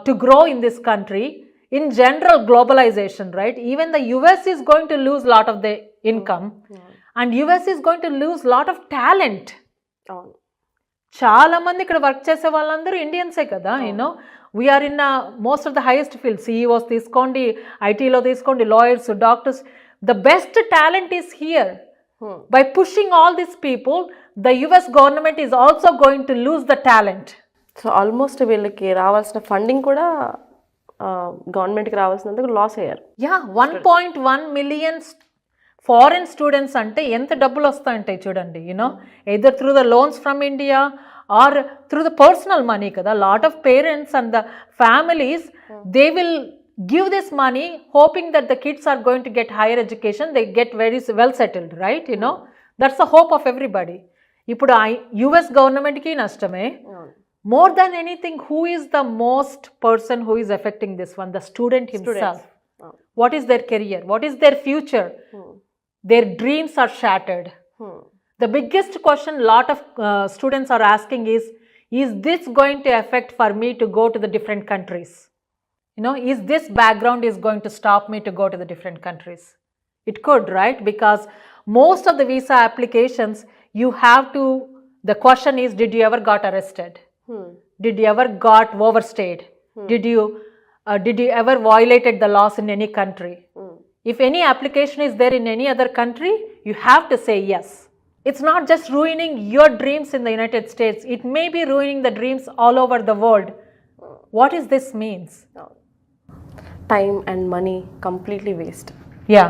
to grow in this country. In general, globalization, right? Even the US is going to lose lot of the income, and US is going to lose lot of talent. చాలా మంది ఇక్కడ వర్క్ చేసే వాళ్ళందరూ ఇండియన్సే కదా. We are in most of the highest field, CEOs తీసుకోండి, ఐటీలో తీసుకోండి, lawyers, doctors. The best talent is here. By pushing all these people, the US government is also going to lose the talent. So almost వీళ్ళకి రావాల్సిన ఫండింగ్ కూడా గవర్నమెంట్కి రావాల్సినందుకు లాస్ అయ్యారు. 1.1 million ఫారెన్ స్టూడెంట్స్ అంటే ఎంత డబ్బులు వస్తాయంటాయి చూడండి. Either through the loans from India or through the personal money కదా. Lot of parents and the families, they will give this money hoping that the kids are going to get higher education, they get very well settled, right? That's the hope of everybody. Ippudu US government ki nashtame. More than anything, who is the most person who is affecting this one? The student himself. what is their career, what is their future. Their dreams are shattered. The biggest question lot of students are asking is this going to affect for me to go to the different countries? You know, is this background is going to stop me to go to the different countries? It could, right? Because most of the visa applications, you have to, the question is, did you ever got arrested? Did you ever got overstayed? Did you ever violated the laws in any country? If any application is there in any other country, you have to say yes. It's not just ruining your dreams in the United States, it may be ruining the dreams all over the world. What is this means? Time and money completely waste. Yeah,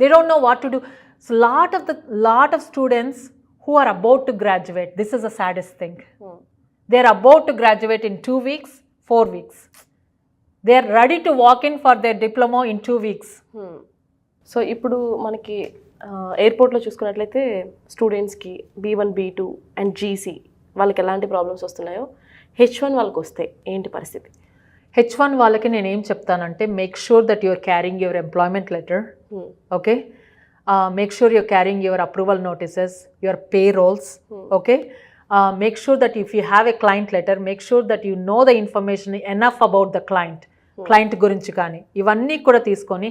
they don't know what to do. So lot of students who are about to graduate, this is the saddest thing. They're about to graduate in 2 weeks, 4 weeks. They're ready to walk in for their diploma in 2 weeks. So ఇప్పుడు మనకి ఎయిర్పోర్ట్లో చూసుకున్నట్లయితే స్టూడెంట్స్కి B1, B2 అండ్ GC వాళ్ళకి ఎలాంటి ప్రాబ్లమ్స్ వస్తున్నాయో H1 వాళ్ళకి వస్తే ఏంటి పరిస్థితి? H1 వాళ్ళకి నేను ఏం చెప్తానంటే, make sure that you're carrying your employment letter. Okay, make sure you're carrying your approval notices, your pay rolls. Okay, make sure that if you have a client letter, make sure that you know the information enough about the client గురించి కానీ ఇవన్నీ కూడా తీసుకొని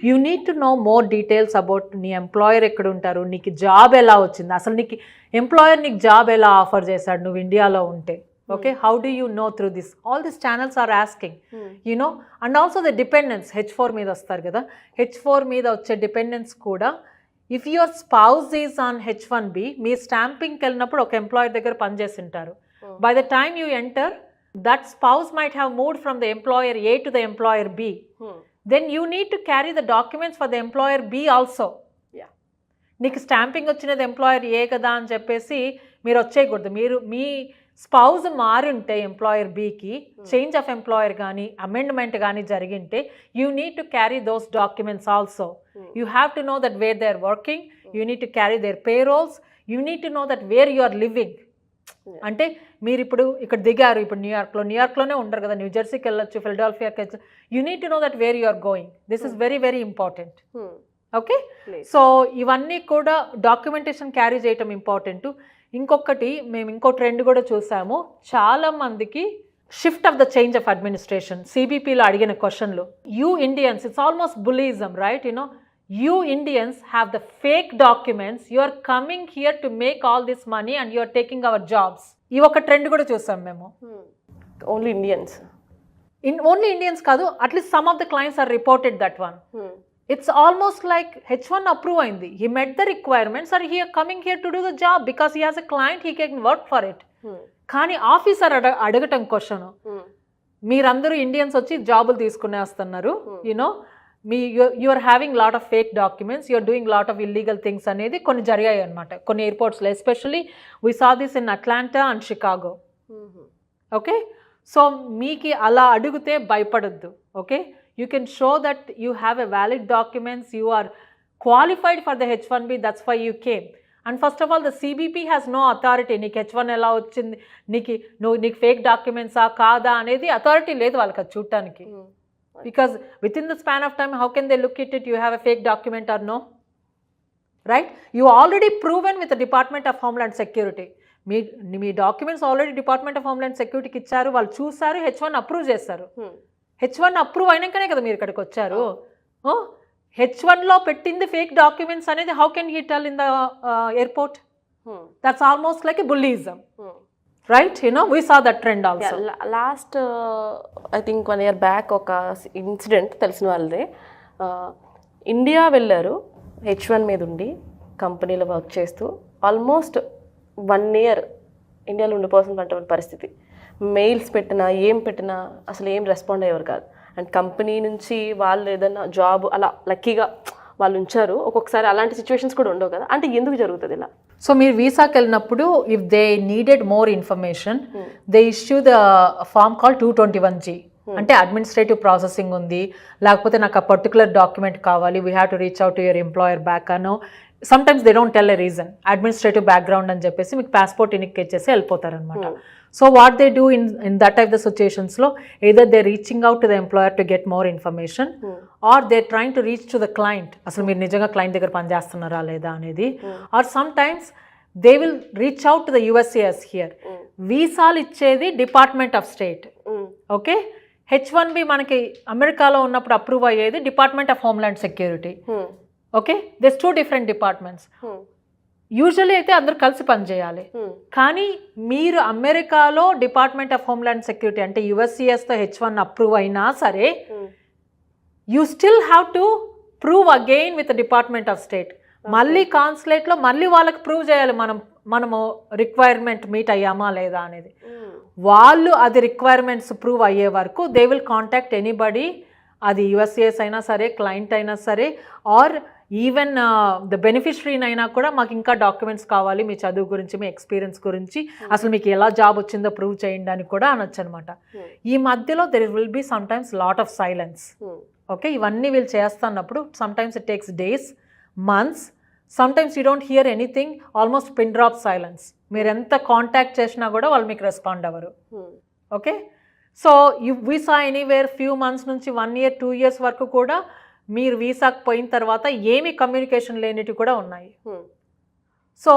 you need to no more details about నీ ఎంప్లాయర్ ఎక్కడ ఉంటారు, నీకు జాబ్ ఎలా వచ్చింది, అసలు నీకు ఎంప్లాయర్ నీకు జాబ్ ఎలా ఆఫర్ చేశాడు నువ్వు ఇండియాలో ఉంటే. Okay, how do you know through this? All this channels are asking, you know. And also the dependents, H4 మీద వస్తారు కదా, H4 మీద వచ్చే డిపెండెన్స్ కూడా, if your spouse is on H1B, మీ స్టాంపింగ్కి వెళ్ళినప్పుడు ఒక ఎంప్లాయర్ దగ్గర పనిచేసి ఉంటారు. By the time you enter, that spouse might have moved from the employer A to the employer B. Then you need to carry the documents for the employer B also. నీకు స్టాంపింగ్ వచ్చినది ఎంప్లాయర్ A కదా అని చెప్పేసి మీరు వచ్చేయకూడదు. మీరు మీ స్పౌజ్ మారుంటే ఎంప్లాయర్ Bకి చేంజ్ ఆఫ్ ఎంప్లాయర్ కానీ అమెండ్మెంట్ కానీ జరిగింటే, you need to carry those documents also. You have to know that where they are working, you need to carry their payrolls, you need to know that where you are living. అంటే మీరు ఇప్పుడు ఇక్కడ దిగారు, ఇప్పుడు న్యూయార్క్లోనే ఉండరు కదా, న్యూజెర్సీకి వెళ్ళొచ్చు, ఫిలడెల్ఫియాకి వెళ్ళచ్చు. You need to know that where you are going. This is very very important. Okay, so ఇవన్నీ కూడా డాక్యుమెంటేషన్ క్యారీ చేయటం ఇంపార్టెంట్. ఇంకొకటి, మేము ఇంకో ట్రెండ్ కూడా చూసాము, చాలా మందికి shift of the change of administration. సిబిపిలో అడిగిన క్వశ్చన్లు, you Indians, it's almost బులిజం, right? You know, you Indians have the fake documents, you are coming here to make all this money and you are taking our jobs. ఈ ఒక ట్రెండ్ కూడా చూసాం మేము. ఓన్లీ ఇండియన్స్, ఓన్లీ ఇండియన్స్ కాదు, at least some of the clients are reported that one. It's almost like H1 approve అయింది, he met the requirements or he are coming here to do the job because he has a client, he can work for it. కానీ ఆఫీసర్ అడగటం క్వశ్చన్, మీరందరూ ఇండియన్స్ వచ్చి జాబులు తీసుకునే వస్తున్నారు, you know, you are having lot of fake documents, you are doing lot of illegal things అనేది కొన్ని జరిగాయి అనమాట కొన్ని ఎయిర్పోర్ట్స్లో. Especially we saw this in Atlanta and Chicago. Okay, so మీకు అలా అడిగితే భయపడద్దు. Okay, you can show that you have a valid documents, you are qualified for the H1B, that's why you came. And first of all, the CBP has no authority. నీకు H1 ఎలా వచ్చింది, నీకు ఫేక్ డాక్యుమెంట్సా కాదా అనేది అథారిటీ లేదు వాళ్ళకి అది చూడటానికి. Because within the span of time, how can they look at it, you have a fake document or no? Right? You already proven with the Department of Homeland Security. మీ documents already Department of Homeland సెక్యూరిటీకి ఇచ్చారు, వాళ్ళు చూసారు, H1 అప్రూవ్ చేస్తారు. H1 అప్రూవ్ అయినాకనే కదా మీరు ఇక్కడికి వచ్చారు. H1లో పెట్టింది ఫేక్ డాక్యుమెంట్స్ అనేది how can he tell in the airport? That's almost like a bullyism. Right, you know, we saw that trend also. Last I think 1 year back ఒక ఇన్సిడెంట్ తెలిసిన వాళ్ళదే. ఇండియా వెళ్ళారు, H1 మీద ఉండి కంపెనీలో వర్క్ చేస్తూ ఆల్మోస్ట్ 1 year ఇండియాలో ఉండిపోవాల్సిన పరిస్థితి. మెయిల్స్ పెట్టినా ఏం పెట్టినా అసలు ఏం రెస్పాండ్ అయ్యేవారు కాదు. అండ్ కంపెనీ నుంచి వాళ్ళు ఏదైనా జాబ్ అలా లక్కీగా వాళ్ళు ఉంచారు. ఒక్కొక్కసారి అలాంటి సిచ్యువేషన్స్ కూడా ఉండవు కదా, అంటే ఎందుకు జరుగుతుంది ఇలా? సో మీరు వీసాకి వెళ్ళినప్పుడు if they needed more information, they issue the form call 221G. అంటే అడ్మినిస్ట్రేటివ్ ప్రాసెసింగ్ ఉంది, లేకపోతే నాకు ఆ పర్టికులర్ డాక్యుమెంట్ కావాలి, we have to reach out to your employer back అనో, sometimes they don't tell a reason, administrative background అని చెప్పేసి మీకు పాస్పోర్ట్ ఇచ్చేసి వెళ్ళిపోతారనమాట. So what they do in that type the సిచ్యుయేషన్స్లో either they're reaching out to the employer to get more information or they're trying to reach to the client, అసలు మీరు నిజంగా క్లయింట్ దగ్గర పనిచేస్తున్నారా లేదా అనేది, or sometimes they will reach out to the USCIS here. వీసాలు ఇచ్చేది department of state, okay. H1B మనకి అమెరికాలో ఉన్నప్పుడు అప్రూవ్ అయ్యేది department of homeland security, okay. This 2 different departments. Usually అయితే అందరూ కలిసి పనిచేయాలి, కానీ మీరు అమెరికాలో డిపార్ట్మెంట్ ఆఫ్ హోమ్ల్యాండ్ సెక్యూరిటీ అంటే USCISతో H1 అప్రూవ్ అయినా సరే you still have to prove again with department of state. మళ్ళీ కాన్సులేట్లో మళ్ళీ వాళ్ళకి ప్రూవ్ చేయాలి మనము రిక్వైర్మెంట్ మీట్ అయ్యామా లేదా అనేది. వాళ్ళు అది రిక్వైర్మెంట్స్ ప్రూవ్ అయ్యే వరకు దే విల్ కాంటాక్ట్ ఎనీబడి, అది USCIS అయినా సరే, క్లయింట్ అయినా సరే, ఆర్ ఈవెన్ ద బెనిఫిషరీనైనా కూడా మాకు ఇంకా డాక్యుమెంట్స్ కావాలి, మీ చదువు గురించి, మీ ఎక్స్పీరియన్స్ గురించి, అసలు మీకు ఎలా జాబ్ వచ్చిందో ప్రూవ్ చేయండి అని కూడా అనొచ్చు అనమాట. ఈ మధ్యలో there will be sometimes lot of silence, okay. ఇవన్నీ వీళ్ళు చేస్తున్నప్పుడు sometimes it takes days, months, sometimes you don't hear anything, almost pin drop silence. మీరు ఎంత కాంటాక్ట్ చేసినా కూడా వాళ్ళు మీకు రెస్పాండ్ అవ్వరు, okay. So visa anywhere few months నుంచి 1 year 2 years వరకు కూడా మీరు వీసాకు పోయిన తర్వాత ఏమీ కమ్యూనికేషన్ లేనివి కూడా ఉన్నాయి. So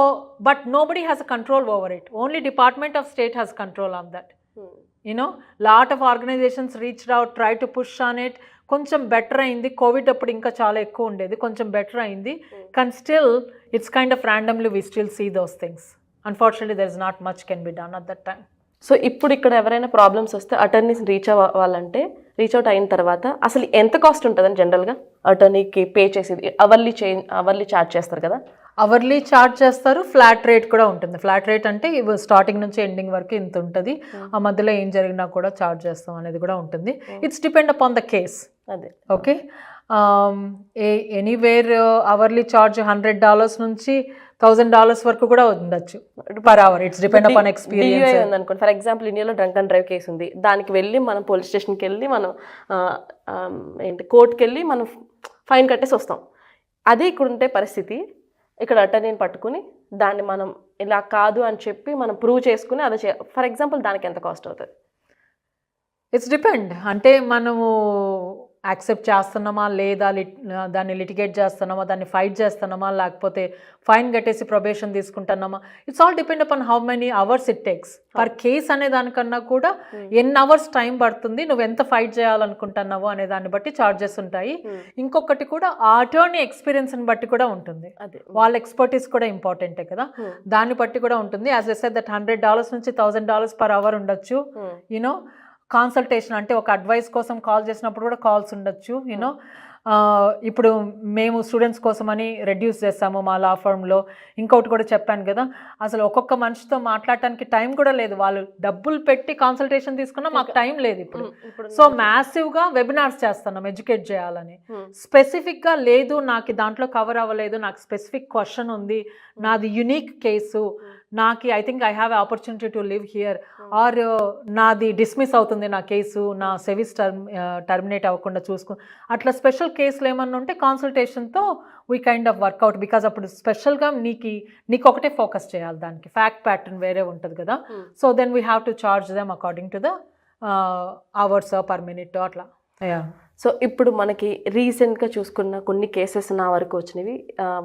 but nobody has a control over it, only department of state has control on that. You know lot of organisations reached out, try to push on it. కొంచెం బెటర్ అయింది, కోవిడ్ అప్పుడు ఇంకా చాలా ఎక్కువ ఉండేది, కొంచెం బెటర్ అయింది, కానీ still it's kind of randomly we still see those things. Unfortunately there is not much can be done at that time. So ఇప్పుడు ఇక్కడ ఎవరైనా ప్రాబ్లమ్స్ వస్తే అటర్నీస్ రీచ్ అవ్వాలంటే రీచ్ అవుట్ అయిన తర్వాత అసలు ఎంత కాస్ట్ ఉంటుందని జనరల్గా అటర్నీకి పే చేసేది? అవర్లీ ఛార్జ్ చేస్తారు కదా? అవర్లీ ఛార్జ్ చేస్తారు, ఫ్లాట్ రేట్ కూడా ఉంటుంది. ఫ్లాట్ రేట్ అంటే స్టార్టింగ్ నుంచి ఎండింగ్ వరకు ఇంత ఉంటుంది, ఆ మధ్యలో ఏం జరిగినా కూడా ఛార్జ్ చేస్తాం అనేది కూడా ఉంటుంది. It's depend upon the case, అదే, ఓకే. ఎనీవేర్ అవర్లీ ఛార్జ్ $100 నుంచి $1000 వరకు కూడా ఉండొచ్చు per hour. It's depend upon experience. అనుకోండి ఫర్ ఎగ్జాంపుల్ ఇండియాలో డ్రంక్ అండ్ డ్రైవ్ కేసు ఉంది, దానికి వెళ్ళి మనం పోలీస్ స్టేషన్కి వెళ్ళి మనం కోర్టుకి వెళ్ళి మనం ఫైన్ కట్టేసి వస్తాం. అదే ఇక్కడ ఉంటే పరిస్థితి, ఇక్కడ అటర్నీని పట్టుకుని దాన్ని మనం ఇలా కాదు అని చెప్పి మనం ప్రూవ్ చేసుకుని అది ఫర్ ఎగ్జాంపుల్ దానికి ఎంత కాస్ట్ అవుతుంది? ఇట్స్ డిపెండ్, అంటే మనము యాక్సెప్ట్ చేస్తున్నామా లేదా, దాన్ని లిటిగేట్ చేస్తున్నామా, దాన్ని ఫైట్ చేస్తున్నామా, లేకపోతే ఫైన్ కట్టేసి ప్రొబేషన్ తీసుకుంటున్నామా. It's all depend upon how many hours it takes per case అనే దానికన్నా కూడా ఎన్ని అవర్స్ టైం పడుతుంది, నువ్వు ఎంత ఫైట్ చేయాలనుకుంటున్నావు అనే దాన్ని బట్టి ఛార్జెస్ ఉంటాయి. ఇంకొకటి కూడా ఆ అటర్నీ ఎక్స్పీరియన్స్ని బట్టి కూడా ఉంటుంది, వాళ్ళ ఎక్స్పర్టీస్ కూడా ఇంపార్టెంటే కదా, దాన్ని బట్టి కూడా ఉంటుంది. యాజ్ ఐ సెడ్ దట్ $100 నుంచి $1000 పర్ అవర్ ఉండొచ్చు. యూనో కాన్సల్టేషన్ అంటే ఒక అడ్వైస్ కోసం కాల్ చేసినప్పుడు కూడా కాల్స్ ఉండొచ్చు. యూనో ఇప్పుడు మేము స్టూడెంట్స్ కోసమని రెడ్యూస్ చేస్తాము మా లా ఫర్మ్లో. ఇంకొకటి కూడా చెప్పాను కదా, అసలు ఒక్కొక్క మనిషితో మాట్లాడటానికి టైం కూడా లేదు, వాళ్ళు డబ్బులు పెట్టి కాన్సల్టేషన్ తీసుకున్నా మాకు టైం లేదు ఇప్పుడు. సో మ్యాసివ్గా వెబినార్స్ చేస్తున్నాం ఎడ్యుకేట్ చేయాలని. స్పెసిఫిక్గా లేదు నాకు దాంట్లో కవర్ అవ్వలేదు, నాకు స్పెసిఫిక్ క్వశ్చన్ ఉంది, నాది యునిక్ కేసు, నాకు I think I have opportunity to live here, or నాది డిస్మిస్ అవుతుంది నా కేసు, నా సెవిస్ టర్మినేట్ అవ్వకుండా చూసుకుని, అట్లా స్పెషల్ కేసులు ఏమన్నా ఉంటే కాన్సల్టేషన్తో we kind of workout. Because అప్పుడు స్పెషల్గా నీకు ఒకటే ఫోకస్ చేయాలి, దానికి ఫ్యాక్ట్ ప్యాటర్న్ వేరే ఉంటుంది కదా. So then we have to charge them according to the hours per minute అట్లా. సో ఇప్పుడు మనకి రీసెంట్గా చూసుకున్న కొన్ని కేసెస్ నా వరకు వచ్చినవి,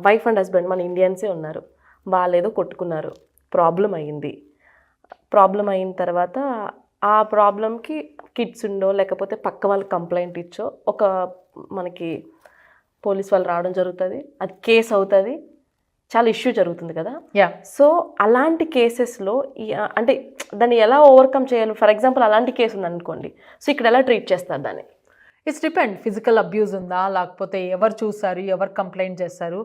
వైఫ్ అండ్ హస్బెండ్ మన ఇండియన్సే ఉన్నారు, వాళ్ళేదో కొట్టుకున్నారు, ప్రాబ్లం అయ్యింది. ప్రాబ్లం అయిన తర్వాత ఆ ప్రాబ్లంకి కిడ్స్ ఉండో లేకపోతే పక్క వాళ్ళకి కంప్లైంట్ ఇచ్చో ఒక మనకి పోలీస్ వాళ్ళు రావడం జరుగుతుంది, అది కేసు అవుతుంది, చాలా ఇష్యూ జరుగుతుంది కదా. సో అలాంటి కేసెస్లో అంటే దాన్ని ఎలా ఓవర్కమ్ చేయాలి? ఫర్ ఎగ్జాంపుల్ అలాంటి కేసు ఉందనుకోండి, సో ఇక్కడ ఎలా ట్రీట్ చేస్తారు దాన్ని? ఇట్స్ డిపెండ్, ఫిజికల్ అబ్యూజ్ ఉందా, లేకపోతే ఎవరు చూసారు, ఎవరు కంప్లైంట్ చేస్తారు.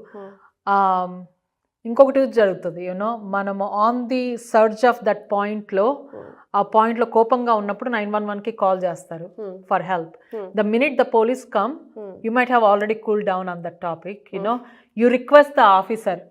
ఇంకొకటి జరుగుతుంది, యూనో మనము on the search of that పాయింట్లో, ఆ పాయింట్లో కోపంగా ఉన్నప్పుడు 911కి కాల్ చేస్తారు for help. The minute the police come, you might have already cool down on that topic, you know you request the officer,